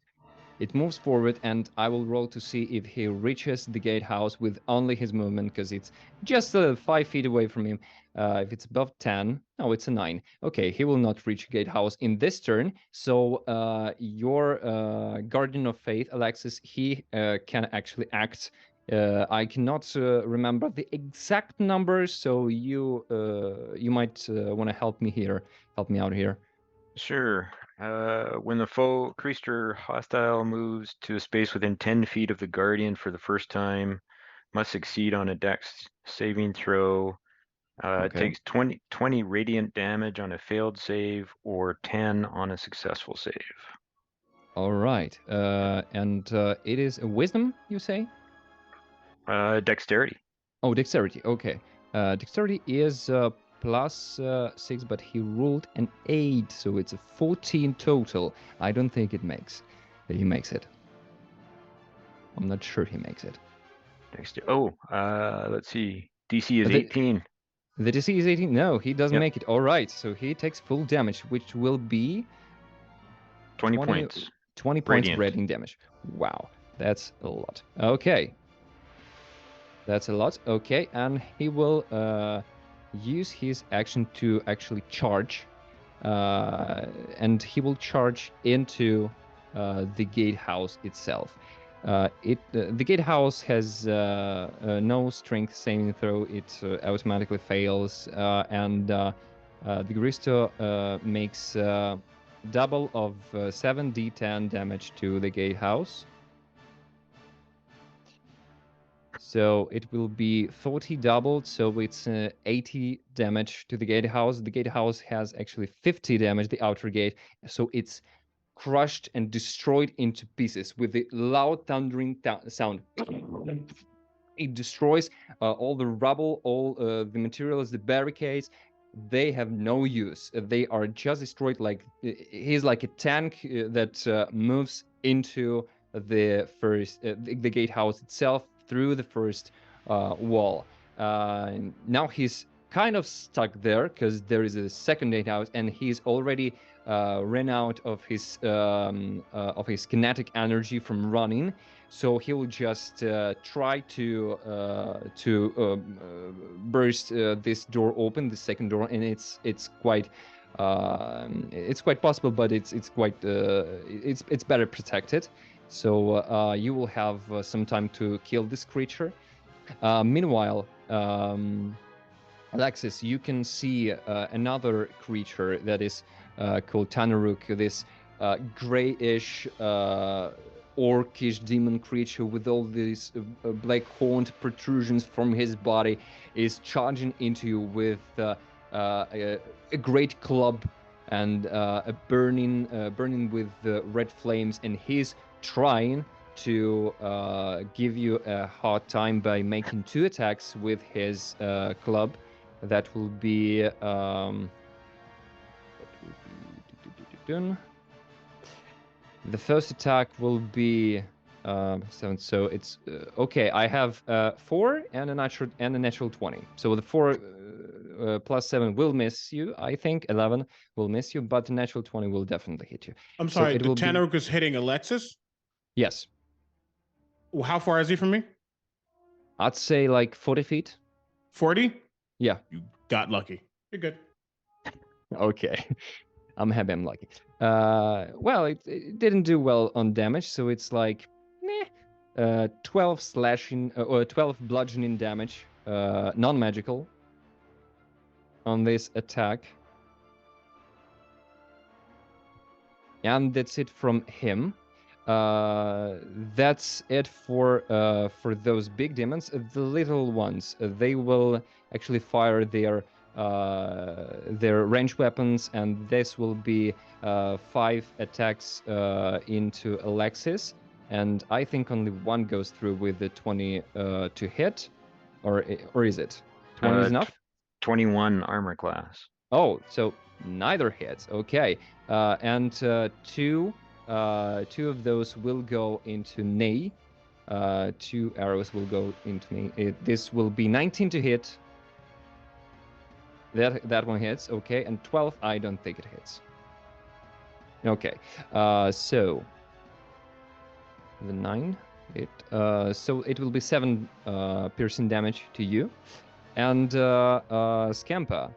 It moves forward, and I will roll to see if he reaches the gatehouse with only his movement, because it's just 5 feet away from him. If it's above 10, no, it's a 9. Okay, he will not reach gatehouse in this turn. So your Guardian of Faith, Alexis, he can actually act. I cannot remember the exact numbers, so you might want to help me out here. Sure. When the foe creature hostile moves to a space within 10 feet of the Guardian for the first time, must succeed on a Dex saving throw. It takes 20 radiant damage on a failed save, or 10 on a successful save. All right. And it is a wisdom, you say? Dexterity. Oh, dexterity. Okay. Dexterity is +6, but he rolled an 8, so it's a 14 total. I don't think he makes it. I'm not sure he makes it. Let's see. DC is 18. The DC is 18? No, he doesn't make it. All right, so he takes full damage, which will be 20 points. 20 points radiant damage. Wow, that's a lot. Okay. That's a lot. Okay, and he will use his action to actually charge and he will charge into the gatehouse itself. The gatehouse has no strength saving throw. It automatically fails, and the Gristo makes double of 7d10 damage to the gatehouse. So it will be 40 doubled, so it's 80 damage to the gatehouse. The gatehouse has actually 50 damage, the outer gate, so it's crushed and destroyed into pieces with a loud thundering sound. It destroys all the rubble, all the materials, the barricades. They have no use. They are just destroyed. Like he's like a tank that moves into the first the gatehouse itself through the first wall. Now he's kind of stuck there because there is a second gatehouse, and he's already ran out of his kinetic energy from running. So he will just try to burst this door open, the second door, and it's quite possible, but it's better protected. So you will have some time to kill this creature. Meanwhile, Alexis, you can see another creature that is called Tanaruk, this grayish orcish demon creature with all these black horned protrusions from his body, is charging into you with a great club and burning with red flames, and he's trying to give you a hard time by making 2 attacks with his club. That will be the first attack will be 7. So it's okay. I have 4 and a natural 20. So the 4 plus 7 will miss you. I think 11 will miss you, but the natural 20 will definitely hit you. I'm sorry. The Tanaruk is hitting Alexis? Yes. Well, how far is he from me? I'd say like 40 feet. 40? Yeah. You got lucky. You're good. Okay. I'm happy I'm lucky. Well, it didn't do well on damage, so it's like 12 slashing or 12 bludgeoning damage, non-magical, on this attack. And that's it from him. That's it for those big demons. The little ones, they will actually fire their ranged weapons, and this will be 5 attacks into Alexis, and I think only 1 goes through with the 20 to hit, or is it 20 is enough? 21 armor class. Oh, so neither hits. Okay, and 2 of those will go into knee. 2 arrows will go into knee. This will be 19 to hit. That one hits, okay, and 12, I don't think it hits. Okay, so the 9, so it will be 7 piercing damage to you, and Scampa,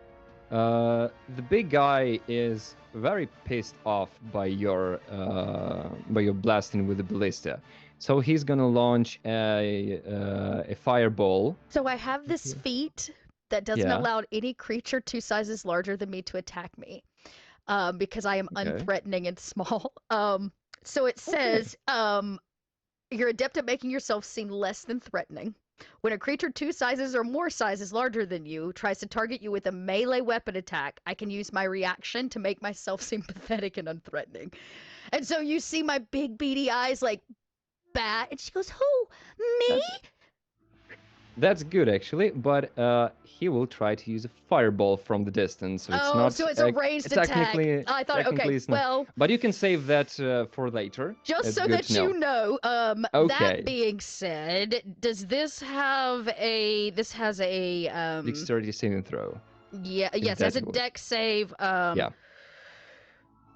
the big guy is very pissed off by your blasting with the ballista, so he's gonna launch a fireball. So I have this feat that doesn't allow any creature 2 sizes larger than me to attack me, because I am unthreatening and small. So it says, you're adept at making yourself seem less than threatening. When a creature 2 sizes or more sizes larger than you tries to target you with a melee weapon attack, I can use my reaction to make myself seem pathetic and unthreatening. And so you see my big beady eyes like bat, and she goes, "Who? Me?" That's good, actually, but he will try to use a fireball from the distance, so it's not. So it's a ranged attack. I thought, okay, well, but you can save that for later. Just so that you know. That being said, does this have a? This has a dexterity saving throw. Yeah. Yes, as a dex save. Yeah.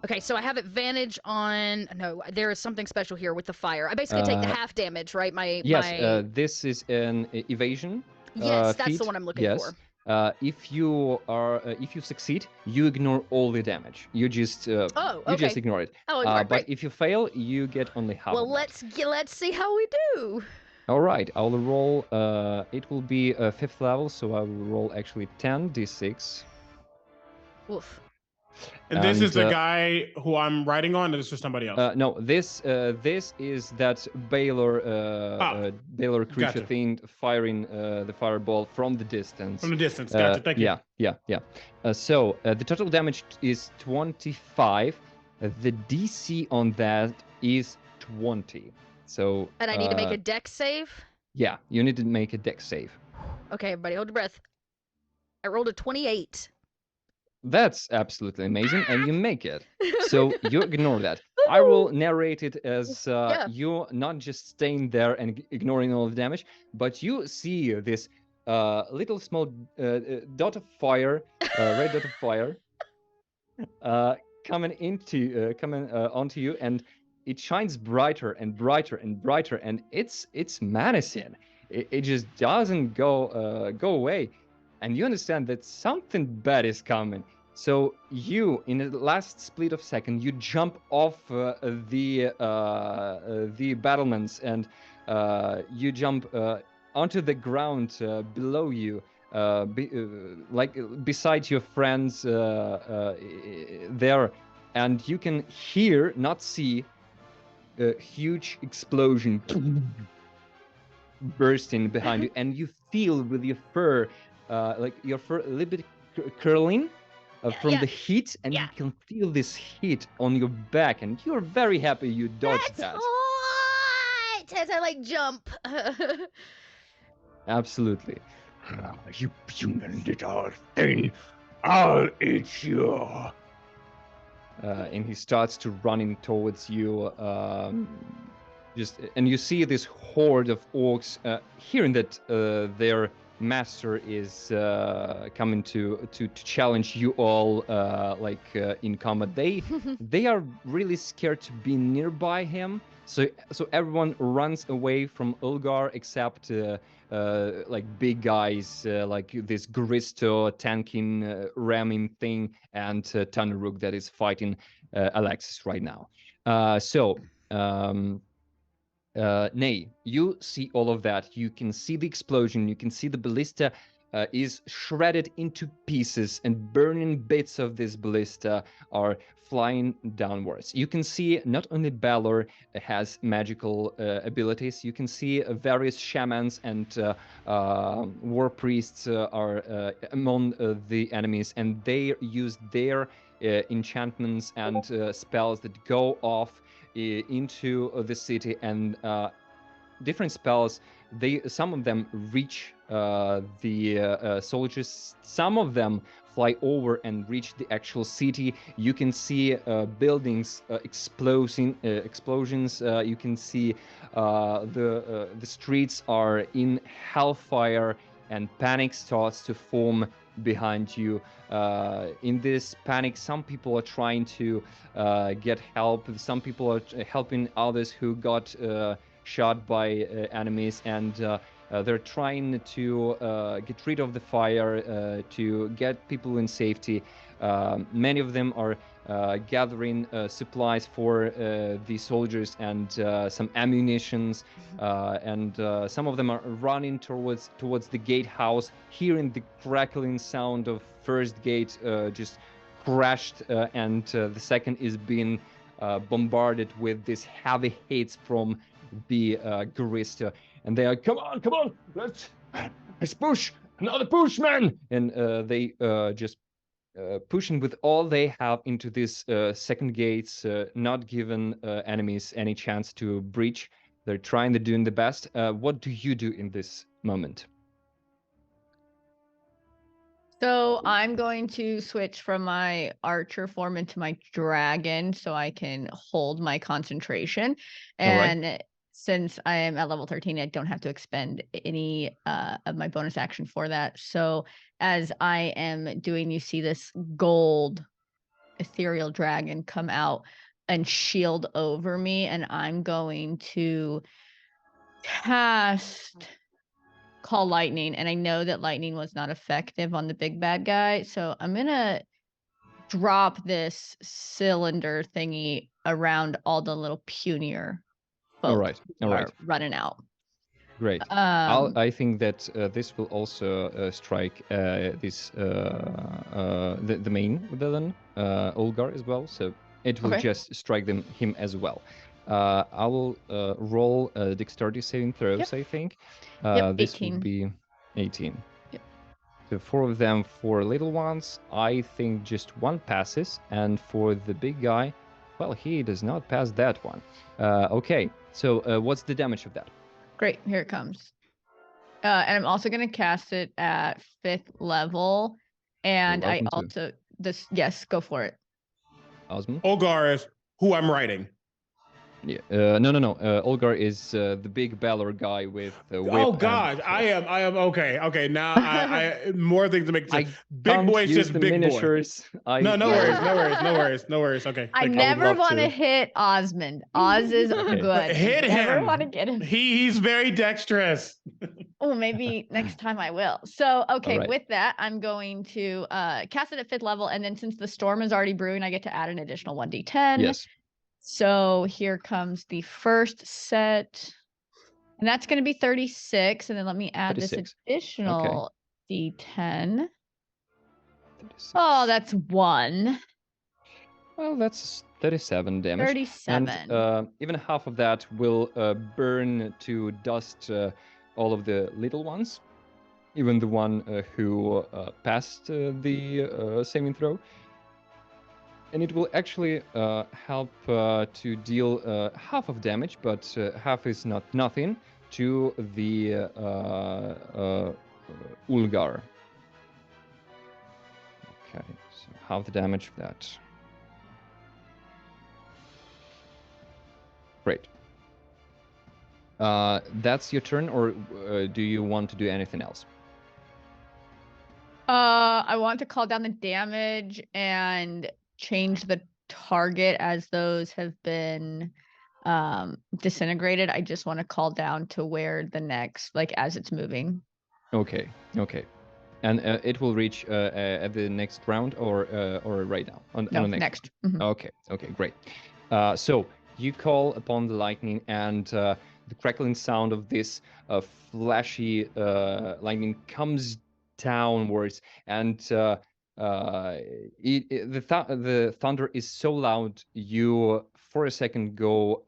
Okay, so I have advantage on. No, there is something special here with the fire. I basically take the half damage, right? Yes, this is an evasion. Yes, that's the one I'm looking for. If you succeed, you ignore all the damage. You just Oh, you just okay. ignore it. Oh, ignore it, But great. if you fail, you get only half. Well, of that. let's see how we do. All right, I'll roll. It will be 5th level, so I will roll actually 10d6. Oof. And this is And, the guy who I'm riding on, or this is somebody else? No, this is that Baylor Baylor creature gotcha. thing firing the fireball from the distance. From the distance. Gotcha. Thank you. Yeah. So the total damage is 25. The DC on that is 20. So. And I need to make a dex save. Yeah, you need to make a dex save. Okay, everybody, hold your breath. I rolled a 28. That's absolutely amazing, and you make it. So you ignore that. I will narrate it as you not just staying there and ignoring all the damage, but you see this little small dot of fire, red dot of fire, coming onto you, and it shines brighter and brighter and brighter, and it's menacing. It just doesn't go away, and you understand that something bad is coming. So you, in the last split of second, you jump off the battlements, and you jump onto the ground below you, beside your friends there, and you can hear, not see, a huge explosion bursting behind you, and you feel with your fur, your fur a little bit curling. From the heat, and you can feel this heat on your back, and you're very happy you dodged that. Hot! As I jump. Absolutely. You human little thing, I'll eat you. And he starts to running towards you. And you see this horde of orcs, hearing that their master is coming to challenge you all in combat. They are really scared to be nearby him, so everyone runs away from Ulgar except big guys like this Gristo tanking ramming thing, and Tanaruk that is fighting Alexis right now. Nay, you see all of that. You can see the explosion. You can see the ballista is shredded into pieces, and burning bits of this ballista are flying downwards. You can see not only Balor has magical abilities. You can see various shamans and war priests are among the enemies, and they use their enchantments and spells that go off into the city, and different spells. Some of them reach the soldiers. Some of them fly over and reach the actual city. You can see buildings explosions. You can see the streets are in hellfire, and panic starts to form behind you. In this panic, some people are trying to get help. Some people are helping others who got shot by enemies, and they're trying to get rid of the fire, to get people in safety. Many of them are gathering supplies for the soldiers and some ammunitions, and some of them are running towards the gatehouse, hearing the crackling sound of first gate just crashed, and the second is being bombarded with this heavy hits from the Garista, and they are, come on, let's push, another push, man, and they just pushing with all they have into this second gates, not giving enemies any chance to breach. They're trying to do the best. What do you do in this moment? So I'm going to switch from my archer form into my dragon so I can hold my concentration. And since I am at level 13, I don't have to expend any of my bonus action for that. So as I am doing, you see this gold ethereal dragon come out and shield over me, and I'm going to cast call lightning, and I know that lightning was not effective on the big bad guy, so I'm gonna drop this cylinder thingy around all the little punier folks All right. who All right. are running out. Great. I think that this will also strike this the main villain, Olgar, as well. So it will Okay. just strike him as well. I will roll dexterity saving throws. Yep. I think Yep, this 18. will be 18. Yep. So 4 of them for little ones. I think just 1 passes, and for the big guy, well, he does not pass that one. Okay. So what's the damage of that? Great, here it comes. And I'm also gonna cast it at 5th level, and I welcome to. also yes, go for it. Osmond? Olgar is who I'm writing. Yeah. No. Olgar is the big Balor guy with the whip. Oh gosh, I am okay. Okay, now I more things to make sense. Big boy is just the big boy. miniatures. No worries. Okay. I thank you. never love want to to. hit Osmond. Oz is Okay. good. Hit I never him. want to get him. He's very dexterous. Oh, maybe next time I will. So, okay, right. with that, I'm going to cast it at 5th level, and then since the storm is already brewing, I get to add an additional 1d10. Yes. So here comes the first set, and that's going to be 36. And then let me add 36. this additional d10. 36. Oh, that's 1. Well, that's 37 damage. 37. And even half of that will burn to dust all of the little ones, even the one who passed the saving throw. And it will actually help to deal half of damage, but half is not nothing, to the Ulgar. Okay, so half the damage of that. Great. That's your turn, or do you want to do anything else? I want to call down the damage and change the target as those have been disintegrated. I just want to call down to where the next, like as it's moving. Okay. And it will reach at the next round, or right now? On No, the next. Mhm. Okay, great. So you call upon the lightning, and the crackling sound of this flashy lightning comes downwards, and the thunder is so loud you for a second go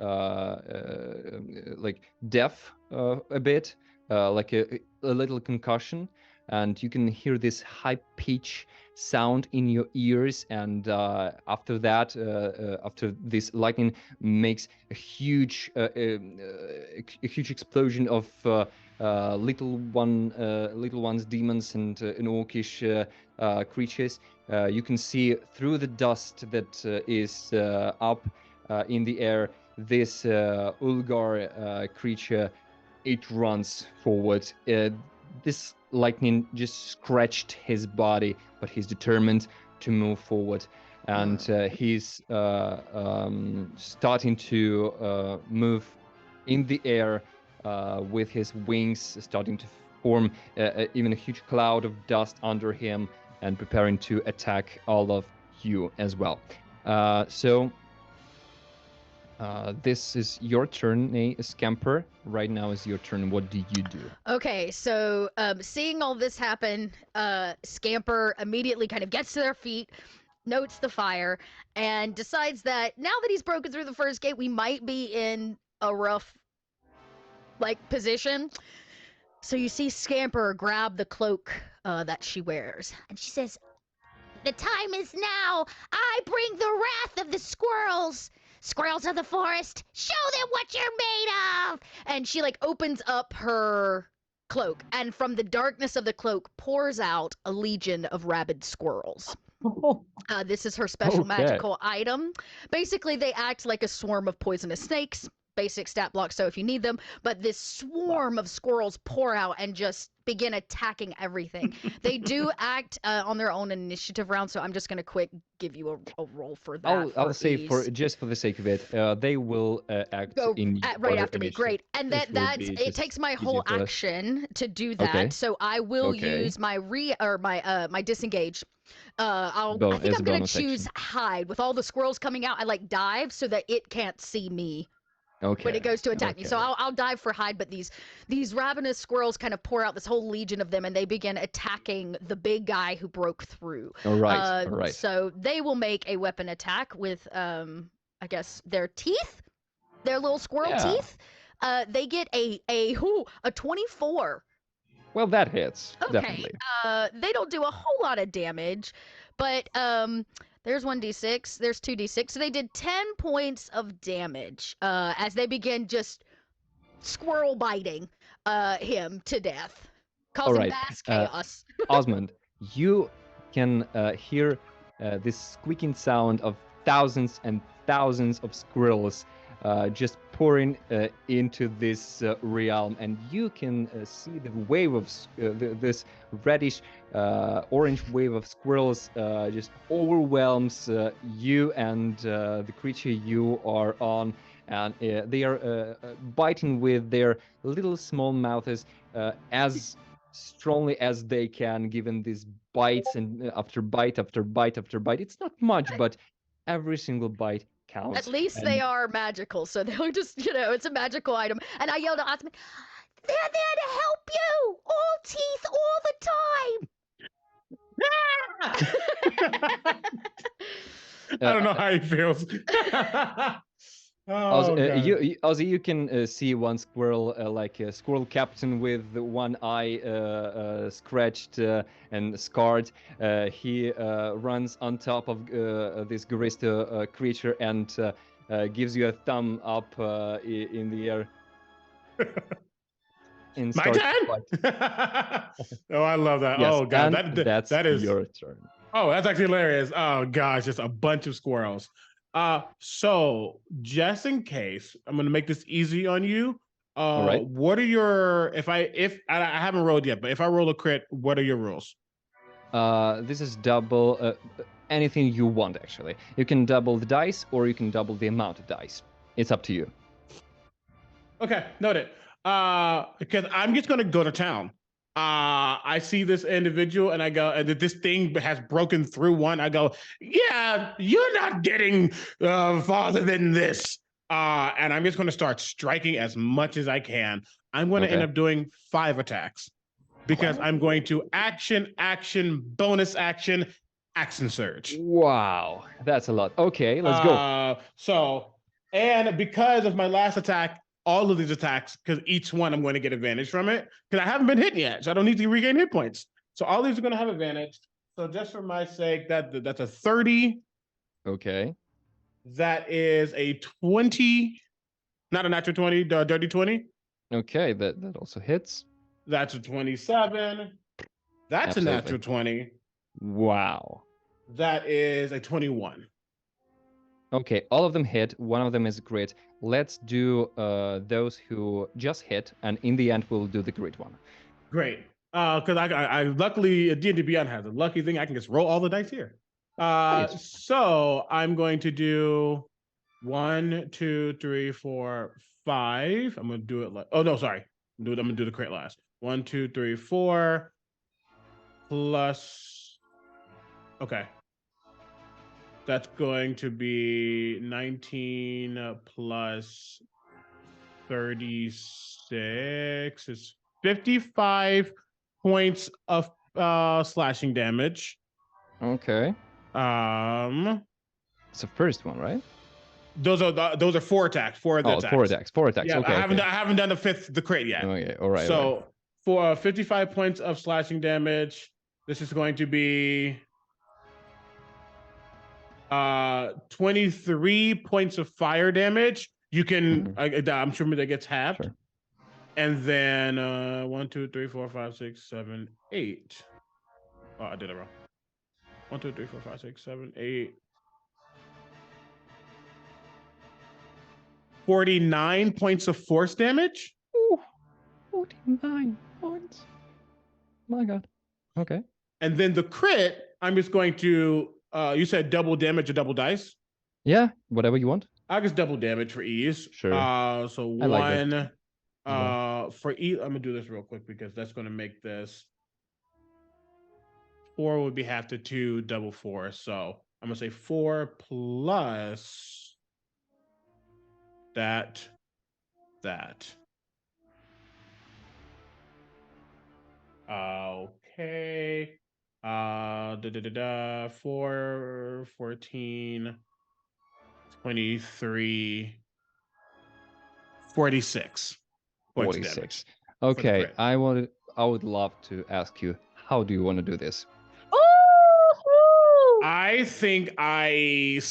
like deaf a bit, like a little concussion, and you can hear this high pitch sound in your ears, and after that, after this lightning makes a huge explosion of little ones, demons, and orcish creatures. You can see through the dust that is up in the air, this Ulgar creature. It runs forward. This lightning just scratched his body, but he's determined to move forward, and he's starting to move in the air with his wings starting to form even a huge cloud of dust under him, and preparing to attack all of you as well. So this is your turn, Scamper. Right now is your turn. What do you do? Okay, so seeing all this happen, Scamper immediately kind of gets to their feet, notes the fire, and decides that now that he's broken through the first gate, we might be in a rough, position. So you see Scamper grab the cloak that she wears, And she says, "The time is now. I bring the wrath of the squirrels. Squirrels of the forest, show them what you're made of." and she opens up her cloak, and from the darkness of the cloak pours out a legion of rabid squirrels. This is her special Okay. magical item. Basically, they act like a swarm of poisonous snakes. basic stat blocks, so if you need them, but this swarm of squirrels pour out and just begin attacking everything. They do act on their own initiative round, so I'm just going to quick give you a roll for that. I'll say ease. for just for the sake of it, they will act Go in right order after me. initiative. Great. And This will that's be it just takes my easier whole for us. action to do that. Okay. So I will Okay. use my my disengage. I Bon- think as I'm a gonna bonus choose action. hide. With all the squirrels coming out, I like dive so that it can't see me Okay. when it goes to attack me. So okay. I'll dive for hide, but these ravenous squirrels kind of pour out this whole legion of them, and they begin attacking the big guy who broke through. All right. All right. So they will make a weapon attack with I guess their teeth, their little squirrel Yeah. teeth. They get a 24. Well, that hits. Okay. Definitely. They don't do a whole lot of damage, but there's 1d6, there's 2d6. So they did 10 points of damage as they begin just squirrel biting him to death, causing right, mass chaos. Osmond, you can hear this squeaking sound of thousands and thousands of squirrels just pouring into this realm, and you can see the wave of this reddish orange wave of squirrels just overwhelms you and the creature you are on, and they are biting with their little small mouths as strongly as they can, given these bites and after bite after bite after bite. It's not much, but every single bite counts. At least they are magical, so they'll just, it's a magical item. And I yelled at Osmond, They're there to help you! All teeth all the time! I don't know how he feels. Oh, God. Ozzy, you can see one squirrel, like a squirrel captain with one eye scratched and scarred. He runs on top of this Garisto creature and gives you a thumb up in the air. And My starts turn? to fight. Oh, I love that. Yes, Oh, God. and That is your turn. Oh, that's actually hilarious. Oh gosh, just a bunch of squirrels. So just in case, I'm gonna make this easy on you. All right. What are your if I haven't rolled yet, but if I roll a crit, what are your rules? This is double anything you want, actually. You can double the dice or you can double the amount of dice. It's up to you. Okay, noted. Because I'm just gonna go to town. I see this individual and I go, and this thing has broken through one. I go, yeah, you're not getting farther than this. And I'm just going to start striking as much as I can. I'm going to end up doing 5 attacks because I'm going to action, bonus action surge. Wow, that's a lot. Okay, let's go. So, and because of my last attack, all of these attacks, because each one I'm going to get advantage from it, because I haven't been hit yet, so I don't need to regain hit points. So all these are going to have advantage. So just for my sake, that's a 30. Okay. That is a 20, not a natural 20, dirty 20. Okay, that also hits. That's a 27. That's Absolutely. a natural 20. Wow. That is a 21. Okay, all of them hit. One of them is a crit. Let's do those who just hit, and in the end, we'll do the crit one. Great. Because I luckily, D&D Beyond has a lucky thing. I can just roll all the dice here. So I'm going to do 1, 2, 3, 4, 5. I'm going to do it like, oh no, sorry. I'm going to do the crit last. 1, 2, 3, 4 plus, okay. That's going to be 19 plus 36 is 55 points of slashing damage. Okay. It's the first one, right? Those are 4 attacks. 4 attacks. 4 attacks. 4 attacks. Yeah, okay. I haven't done the crit yet. Okay. All right. So for 55 points of slashing damage, this is going to be 23 points of fire damage. You can, I'm sure that gets halved. Sure. And then 1, 2, 3, 4, 5, 6, 7, 8. Oh, I did it wrong. 1, 2, 3, 4, 5, 6, 7, 8. 49 points of force damage. Ooh, 49 points. My God. Okay. And then the crit, I'm just going to, you said double damage or double dice? Yeah, whatever you want. I'll just double damage for ease. Sure. So I like one, that. for ease, I'm gonna do this real quick because that's gonna make this 4 would be half to 2, double 4. So I'm gonna say 4 plus that. Okay. 4, 14, 23, 46. 46. Okay, I would love to ask you, how do you want to do this? I think I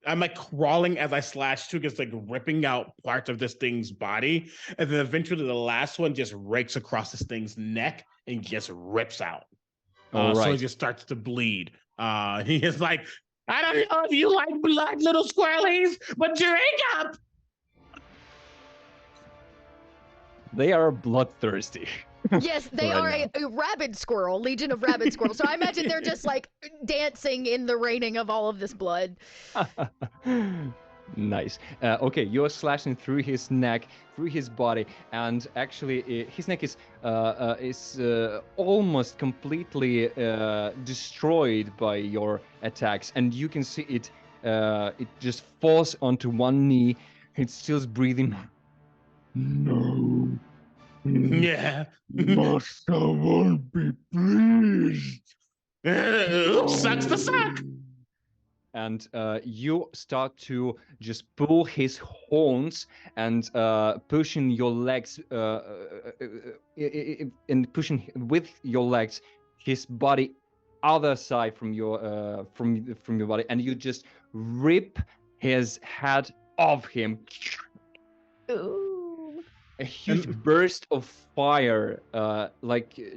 I'm like crawling as I slash too, because like ripping out parts of this thing's body. And then eventually the last one just rakes across this thing's neck and just rips out. So it just starts to bleed. He is like, I don't know if you like blood, little squirrelies, but drink up. They are bloodthirsty. Yes, they are a rabid squirrel, legion of rabid squirrels. So I imagine they're just like dancing in the raining of all of this blood. Nice. Okay, you're slashing through his neck, through his body, and actually his neck is almost completely destroyed by your attacks, and you can see it. It just falls onto one knee. It's still breathing. No. Yeah. Master won't be pleased. Sucks to suck. And you start to just pull his horns and pushing your legs and pushing with your legs his body other side from your from your body, and you just rip his head off him. Ooh. A huge burst of fire,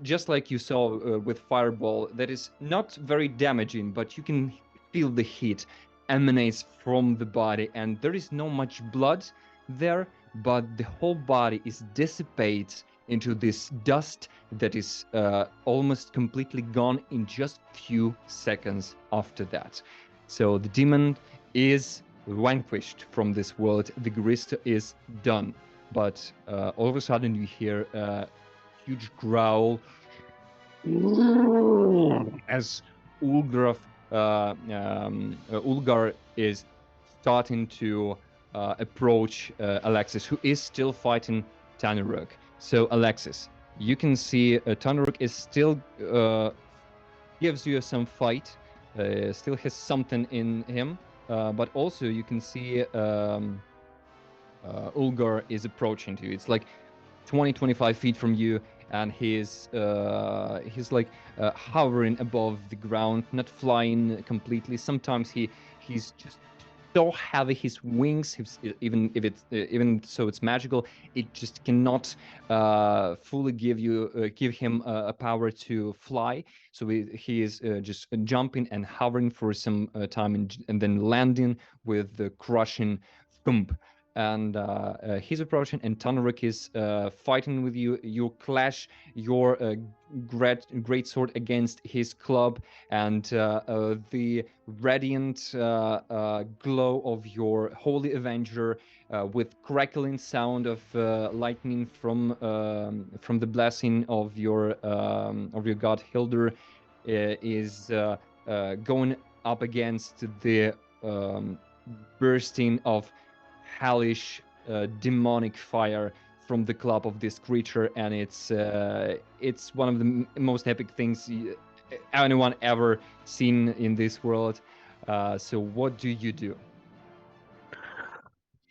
just like you saw with Fireball, that is not very damaging, but you can feel the heat emanates from the body, and there is not much blood there, but the whole body is dissipates into this dust that is almost completely gone in just few seconds after that. So the demon is vanquished from this world. The Garisto is done. But all of a sudden you hear a huge growl as Ulgar is starting to approach Alexis, who is still fighting Tanuruk. So Alexis, you can see Tanuruk is still gives you some fight, still has something in him, but also you can see Ulgar is approaching to you. It's like 20-25 feet from you, and he's like hovering above the ground, not flying completely. Sometimes he's just so heavy, his wings, even so it's magical, it just cannot fully give him a power to fly. So he is just jumping and hovering for some time, and then landing with the crushing thump. And he's approaching, and Tanuruk is fighting with you. You clash your great sword against his club, and the radiant glow of your Holy Avenger, with crackling sound of lightning from the blessing of your god Hildur, is going up against the bursting of hellish demonic fire from the club of this creature, and it's one of the most epic things anyone ever seen in this world. So what do you do?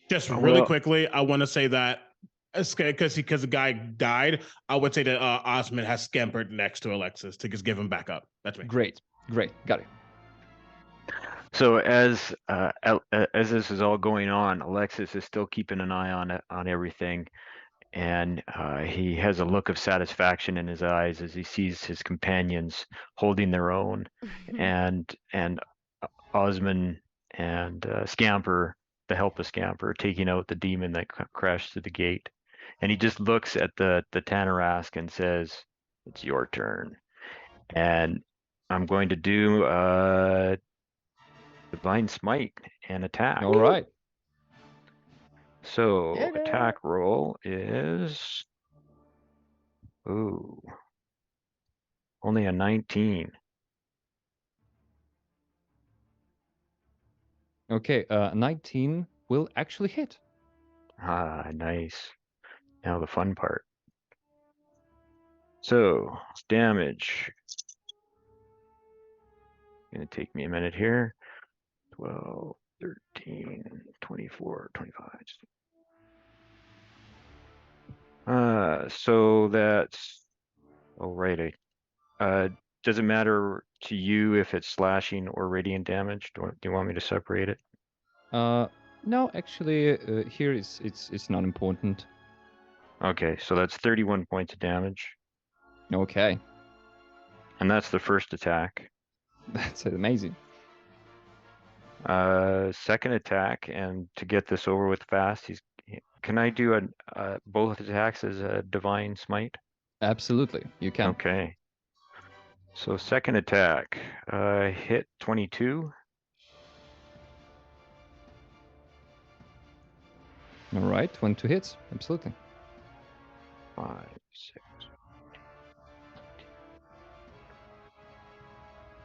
Just really quickly, I want to say that because the guy died, I would say that Osmond has scampered next to Alexis to just give him back up. That's me. Great, got it. So as this is all going on, Alexis is still keeping an eye on everything, and he has a look of satisfaction in his eyes as he sees his companions holding their own, and Osmond and Scamper, the help a scamper, taking out the demon that crashed through the gate. And he just looks at the Tanarask and says, "It's your turn." And I'm going to do Divine Smite and attack. All right. So Did it. attack roll is only a 19. Okay, 19 will actually hit. Ah, nice. Now the fun part. So damage. Gonna take me a minute here. 12, 13, 24, 25. So that's right. Does it matter to you if it's slashing or radiant damage? Do you want me to separate it? No, actually, here it's not important. Okay, so that's 31 points of damage, Okay, and that's the first attack. that's amazing. Second attack, and to get this over with fast, can I do both attacks as a divine smite? Absolutely, you can. Okay. So second attack, hit 22. All right, 22 hits. Absolutely. 5, 6.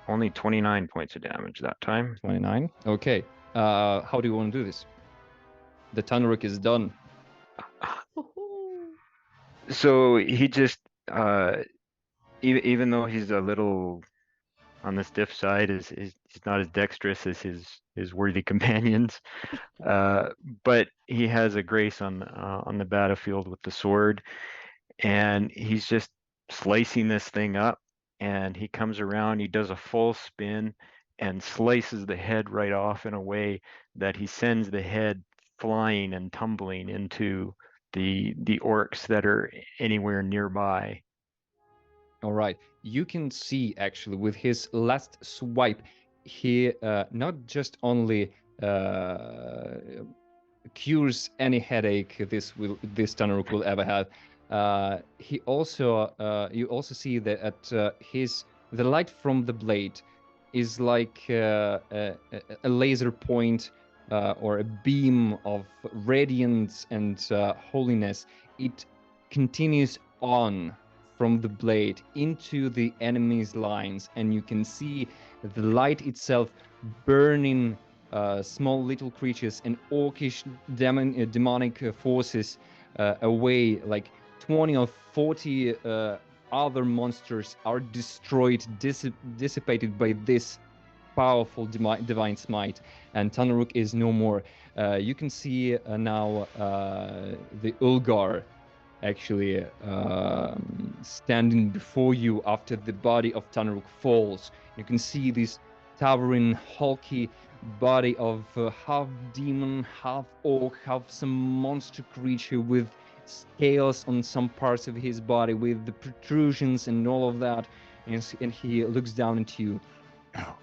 Only 29 points of damage that time. 29. Okay. How do you want to do this? The Tanaruk is done. So he just, even though he's a little on the stiff side, he's not as dexterous as his worthy companions, but he has a grace on the battlefield with the sword, and he's just slicing this thing up. And he comes around, he does a full spin and slices the head right off in a way that he sends the head flying and tumbling into the orcs that are anywhere nearby. All right. You can see actually with his last swipe, he not just only cures any headache this Tanaruk will ever have. He also you also see that at the light from the blade is like a laser point or a beam of radiance and holiness. It continues on from the blade into the enemy's lines, and you can see the light itself burning small little creatures and orcish demonic forces away. Like 20 or 40 other monsters are destroyed, dissipated by this powerful divine smite, and Tanaruk is no more. You can see now the Ulgar actually standing before you after the body of Tanaruk falls. You can see this towering, hulky body of half demon, half orc, half some monster creature with scales on some parts of his body, with the protrusions and all of that. And he looks down at you. Now,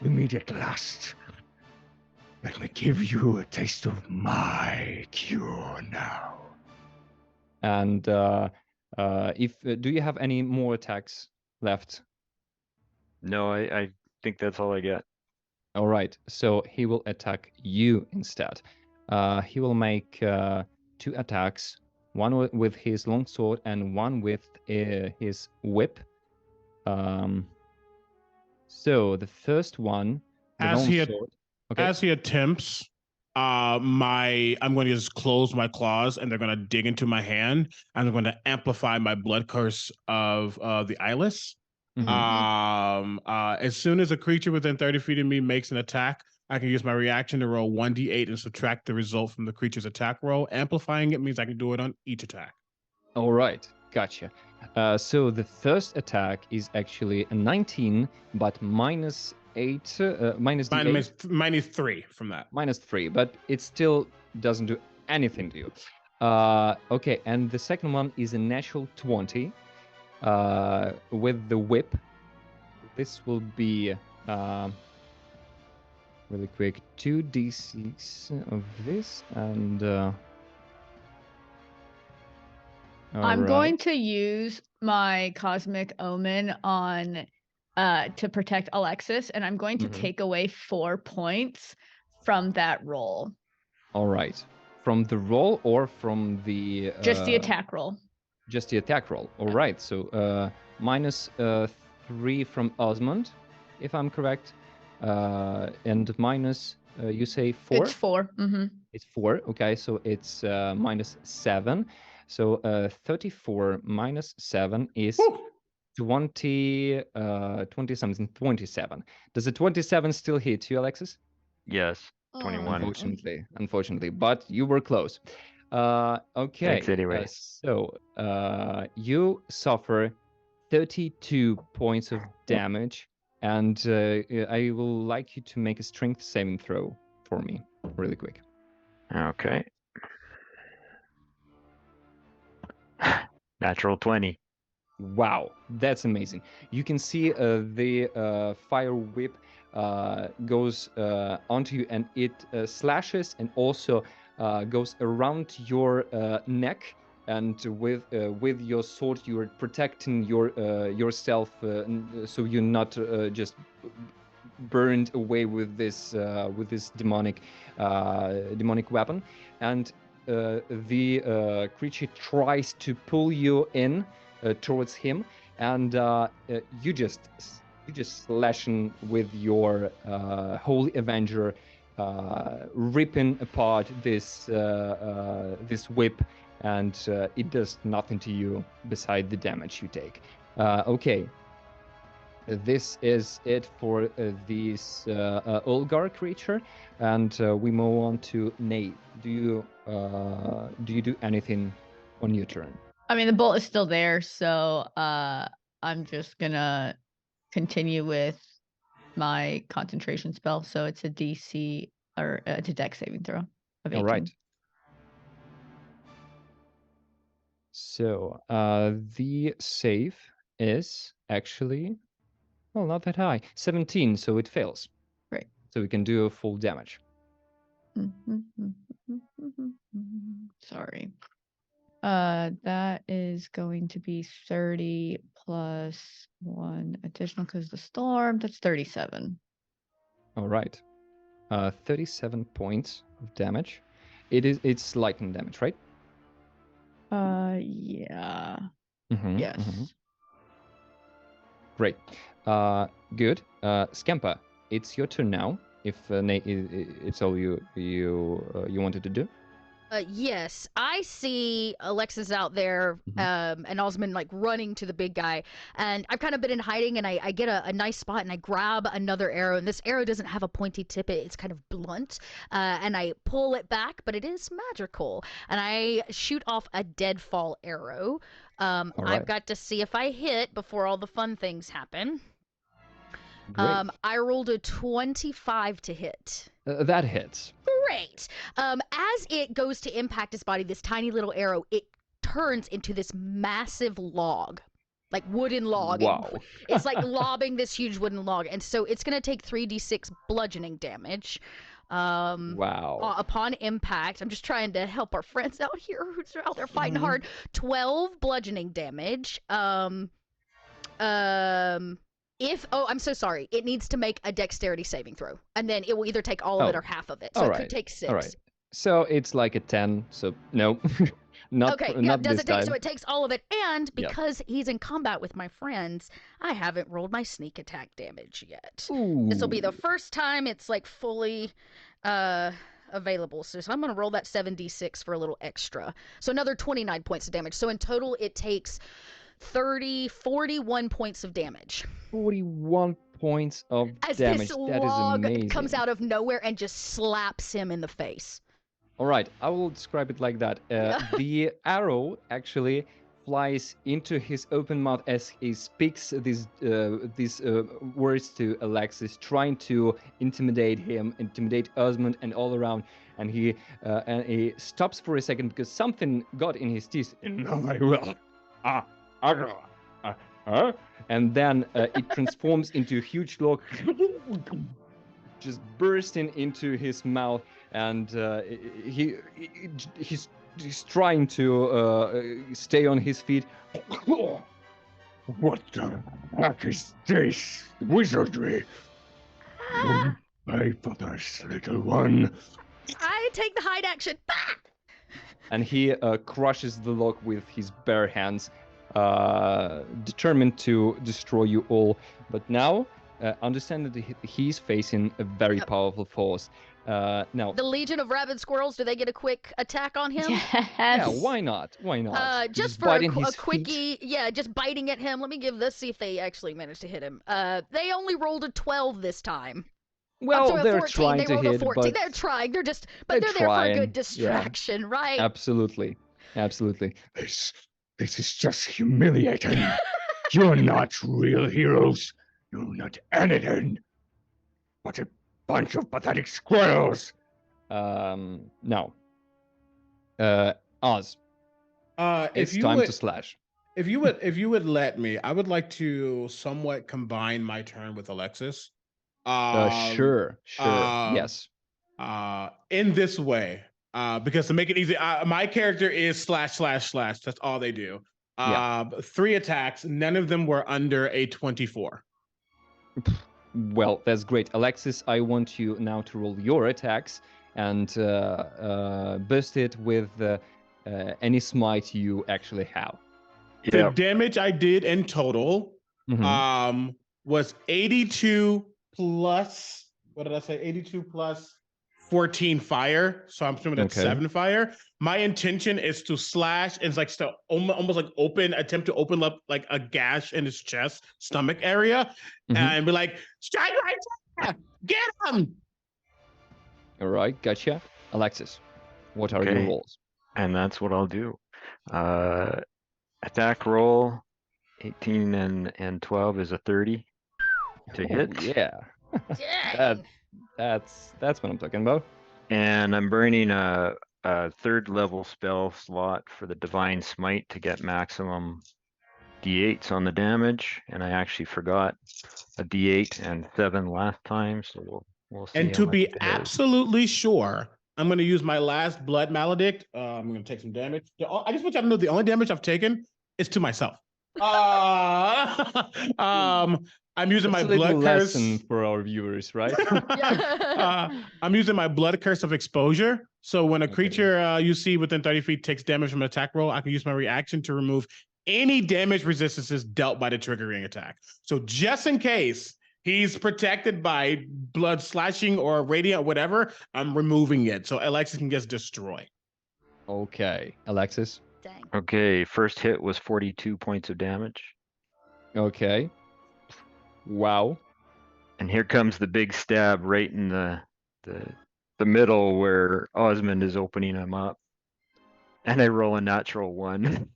we meet at last. Let me give you a taste of my cure now. And do you have any more attacks left? No, I think that's all I get. All right, so he will attack you instead. He will make 2 attacks, one with his longsword and one with his whip. So the first one, the As he longsword. Okay. As he attempts, I'm going to just close my claws, and they're going to dig into my hand, and I'm going to amplify my blood curse of the eyeless. As soon as a creature within 30 feet of me makes an attack, I can use my reaction to roll 1d8 and subtract the result from the creature's attack roll. Amplifying it means I can do it on each attack. All right, gotcha. So the first attack is actually a 19, but minus 8, minus D8. Minus 3 from that. Minus 3, but it still doesn't do anything to you. Okay, and the second one is a natural 20 with the whip. This will be really quick. 2d6 of this, and I'm going to use my Cosmic Omen on to protect Alexis, and I'm going to take away 4 points from that roll. All right. From the roll or from the Just the attack roll. Just the attack roll. All right. So minus 3 from Osmond, if I'm correct, and minus you say 4. It's 4. Mm-hmm. It's 4. Okay, so it's minus 7. So 34 minus 7 is 20 something, 27. Does the 27 still hit you, Alexis? Yes, 21. Unfortunately, but you were close. Okay. Thanks anyway. So you suffer 32 points of damage, and I will like you to make a strength saving throw for me, really quick. Okay. Natural 20. Wow, that's amazing. You can see the fire whip goes onto you, and it slashes and also goes around your neck. And with your sword, you are protecting yourself, so you're not just burned away with this demonic weapon. And the creature tries to pull you in towards him, and you just slashing with your Holy Avenger, ripping apart this whip, and it does nothing to you beside the damage you take. Okay. This is it for this Olgar creature, and we move on to Nate. Do you do anything on your turn? I mean, the bolt is still there, so I'm just gonna continue with my concentration spell. So it's a DC or it's a Dex saving throw of 18. All right. So the save is actually, well, not that high. 17, so it fails. Right. So we can do full damage. Sorry. That is going to be 30 plus 1 additional because the storm. That's 37. All right. 37 points of damage. It's lightning damage, right? Yeah. Yes. Mm-hmm. Great. Good. Scampa, it's your turn now. If Nate, it's all you wanted to do. Yes, I see Alexis out there, and Osmond like running to the big guy, and I've kind of been in hiding, and I get a nice spot, and I grab another arrow, and this arrow doesn't have a pointy tip; it's kind of blunt, and I pull it back, but it is magical, and I shoot off a deadfall arrow. Right. I've got to see if I hit before all the fun things happen. Great. I rolled a 25 to hit. That hits. Great. As it goes to impact his body, this tiny little arrow, it turns into this massive log, like wooden log. Wow. It's like lobbing this huge wooden log. And so it's going to take 3d6 bludgeoning damage. Wow. Upon impact, I'm just trying to help our friends out here who's out there fighting hard. 12 bludgeoning damage. I'm so sorry. It needs to make a dexterity saving throw, and then it will either take all of it or half of it. So it could take 6. All right. So it's like a 10. So no, not okay. Not does this it take? time. So it takes all of it, and because he's in combat with my friends, I haven't rolled my sneak attack damage yet. This will be the first time it's like fully available. So I'm going to roll that 7d6 for a little extra. So another 29 points of damage. So in total, it takes 41 points of damage. 41 points of As damage. this That is log amazing. comes out of nowhere and just slaps him in the face. All right, I will describe it like that. The arrow actually flies into his open mouth as he speaks these words to Alexis, trying to intimidate Osmond and all around. And he stops for a second because something got in his teeth. No, I will. And then it transforms into a huge log just bursting into his mouth, and he's trying to stay on his feet. What the heck is this wizardry? Ah, Pay for this, little one. I take the hide action. Ah! And he crushes the lock with his bare hands, determined to destroy you all. But now, understand that he's facing a very Yep. powerful force. Now, The Legion of Rabid Squirrels, do they get a quick attack on him? Yes. yeah, why not? Why not? Just for biting a his feet. quickie, yeah, just biting at him. Let me give this, see if they actually managed to hit him. They only rolled a 12 this time. Well, I'm sorry, a they're 14. trying They to rolled a hit, 14. but They're trying. They're they're there for a trying, good yeah. distraction, right? absolutely. This is just humiliating. You're not real heroes. You're not anything. What a bunch of pathetic squirrels. Now, Oz, If it's you time would, to slash. if you would let me, I would like to somewhat combine my turn with Alexis. Sure, um, yes. In this way, because to make it easy, my character is ///. That's all they do. Yeah. 3 attacks. None of them were under a 24. Well, that's great. Alexis, I want you now to roll your attacks and burst it with any smite you actually have. The damage I did in total Mhm. was 82 plus, what did I say? 82 plus 14 fire. So I'm assuming that's Okay. 7 fire. My intention is to slash and like to almost like attempt to open up like a gash in his chest, stomach area, Mhm. and be like, strike right there! Get him! All right, gotcha. Alexis, what are your Okay. rolls? And that's what I'll do. Attack roll, 18 and 12 is a 30 to hit. Oh, yeah. Dang. That's what I'm talking about. And I'm burning a 3rd level spell slot for the Divine Smite to get maximum d8s on the damage. And I actually forgot a d8 and 7 last time, so we'll see. And how to much be it is. absolutely sure, I'm going to use my last blood maledict. I'm going to take some damage. I just want you to know the only damage I've taken is to myself. I'm using That's my a little blood curse. lesson for our viewers, right? I'm using my blood curse of exposure. So when a Okay. creature you see within 30 feet takes damage from an attack roll, I can use my reaction to remove any damage resistances dealt by the triggering attack. So just in case he's protected by blood slashing or radiant, whatever, I'm removing it. So Alexis can just destroy. Okay, Alexis. Dang. Okay, first hit was 42 points of damage. Okay. Wow. And here comes the big stab right in the middle where Osmond is opening him up. And I roll a natural 1.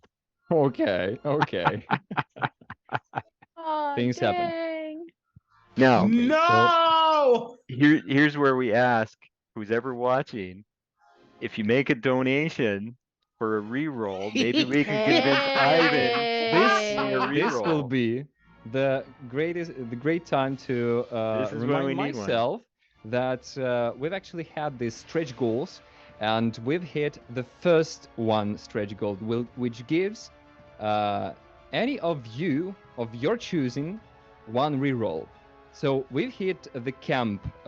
Okay. Oh, Things happen. dang. Now, No! here's where we ask who's ever watching, if you make a donation for a reroll, maybe we can convince Ivan Hey. This will reroll. be the great time to This is when we remind need one. myself that we've actually had these stretch goals, and we've hit the first one stretch goal, which gives any of you of your choosing one reroll. So we've hit the camp that's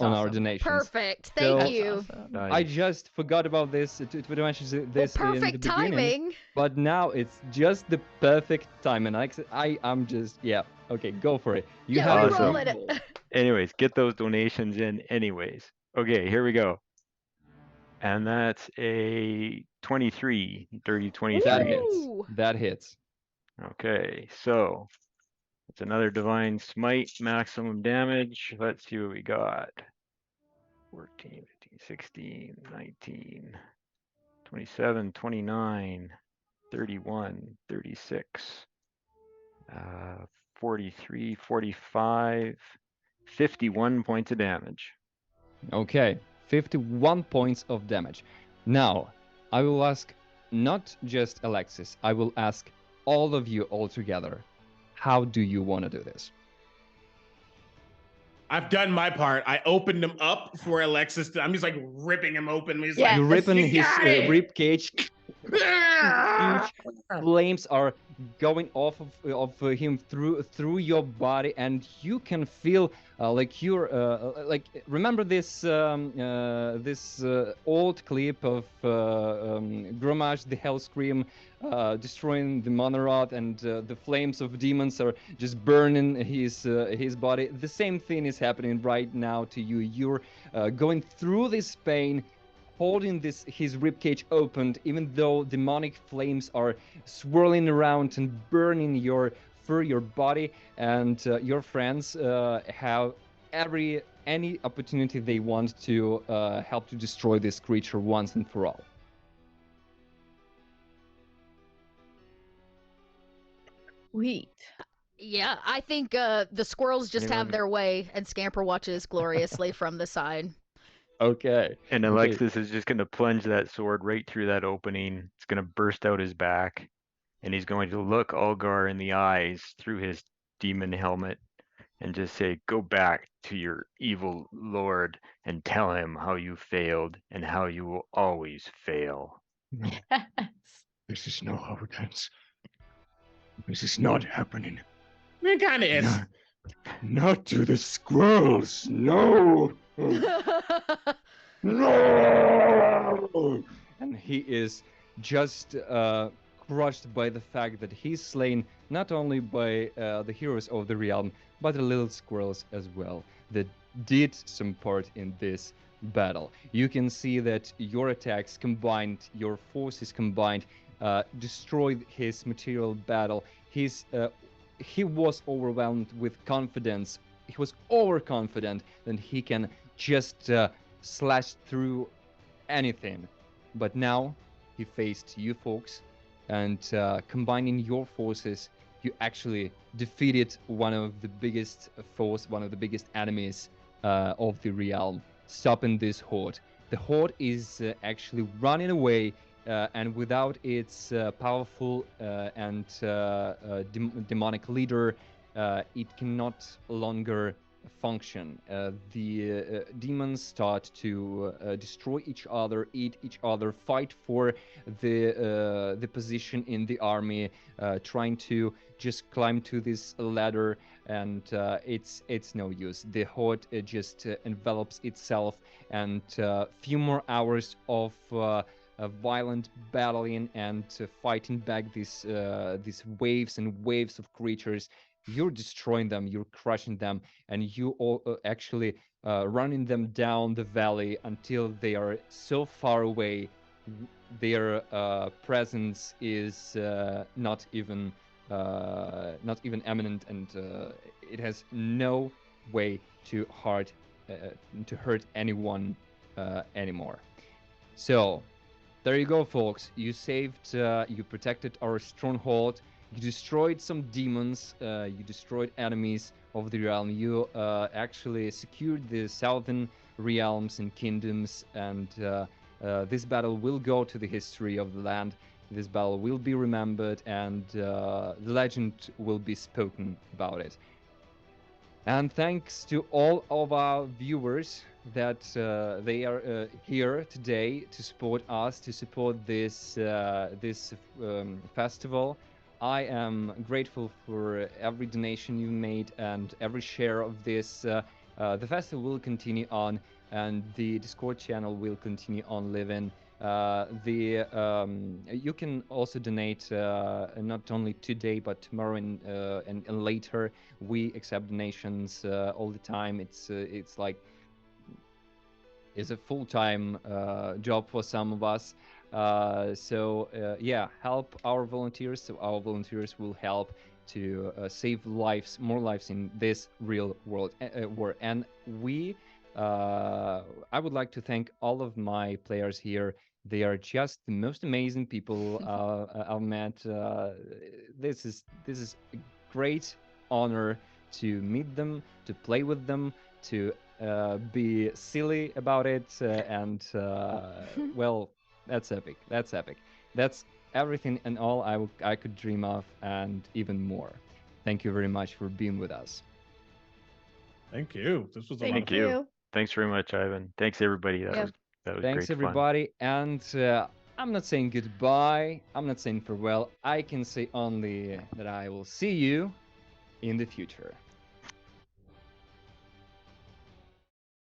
on our awesome. donations. Perfect. So- Thank you. Awesome. Nice. I just forgot about this to mention this Well, in the perfect beginning. timing. But now it's just the perfect time, and I'm just okay, go for it. You Yeah, have Awesome. reroll it. Anyways, get those donations in anyways. Okay, here we go. And that's a 23, dirty 23. That hits. Ooh. That hits. Okay, so it's another Divine Smite, maximum damage. Let's see what we got. 14, 15, 16, 19, 27, 29, 31, 36, 43, 45, 51 points of damage. Okay, 51 points of damage. Now, I will ask not just Alexis, I will ask all of you all together. How do you want to do this? I've done my part. I opened him up for Alexis. I'm just like ripping him open. He's Yes. You like, ripping "You his got it!" rib cage. Huge flames are going off of him through your body, and you can feel like you're like remember this old clip of Grommash the Hellscream destroying the Monorod, and the flames of demons are just burning his body. The same thing is happening right now to you. You're going through this pain, holding his ribcage opened, even though demonic flames are swirling around and burning your body, and your friends have any opportunity they want to help to destroy this creature once and for all. Sweet. Yeah, I think the squirrels just have Anyone- their way, and Scamper watches gloriously from the side. Okay. And Okay. Alexis is just going to plunge that sword right through that opening. It's going to burst out his back, and he's going to look Ulgar in the eyes through his demon helmet and just say, "Go back to your evil lord and tell him how you failed and how you will always fail." Yes. This is not how it ends. This is not happening. It kind of is. Not, not to the squirrels. No. No. And he is just crushed by the fact that he's slain not only by the heroes of the realm, but the little squirrels as well that did some part in this battle. You can see that your attacks combined, your forces combined, destroyed his material battle. He was overwhelmed with confidence. He was overconfident that he can just slash through anything. But now he faced you folks, and combining your forces, you actually defeated one of the biggest foes, one of the biggest enemies of the realm, stopping this horde. The horde is actually running away, and without its powerful and demonic leader, it cannot longer function. The demons start to destroy each other, eat each other, fight for the position in the army, trying to just climb to this ladder, and it's no use. The horde just envelops itself, and few more hours of violent battling and fighting back these waves and waves of creatures. You're destroying them, you're crushing them, and you all actually running them down the valley until they are so far away. Their presence is not even eminent, and it has no way to hurt anyone anymore. So there you go, folks. You saved, you protected our stronghold. You destroyed some demons. You destroyed enemies of the realm. You actually secured the southern realms and kingdoms, and this battle will go to the history of the land. This battle will be remembered, and the legend will be spoken about it. And thanks to all of our viewers that they are here today to support us, to support this festival. I am grateful for every donation you made and every share of this. The festival will continue on, and the Discord channel will continue on living. You can also donate not only today but tomorrow and later. We accept donations all the time. It's like it's a full-time job for some of us. So yeah, help our volunteers, so our volunteers will help to save lives, more lives in this real world war. And I would like to thank all of my players here. They are just the most amazing people I've met. This is a great honor to meet them, to play with them, to be silly about it, and well, that's epic. That's epic. That's everything and all I could dream of, and even more. Thank you very much for being with us. Thank you. This was a lot Thank of Thank you. you. Thanks very much, Ivan. Thanks everybody. That Yeah. was that was Thanks, great fun. everybody. And I'm not saying goodbye. I'm not saying farewell. I can say only that I will see you in the future.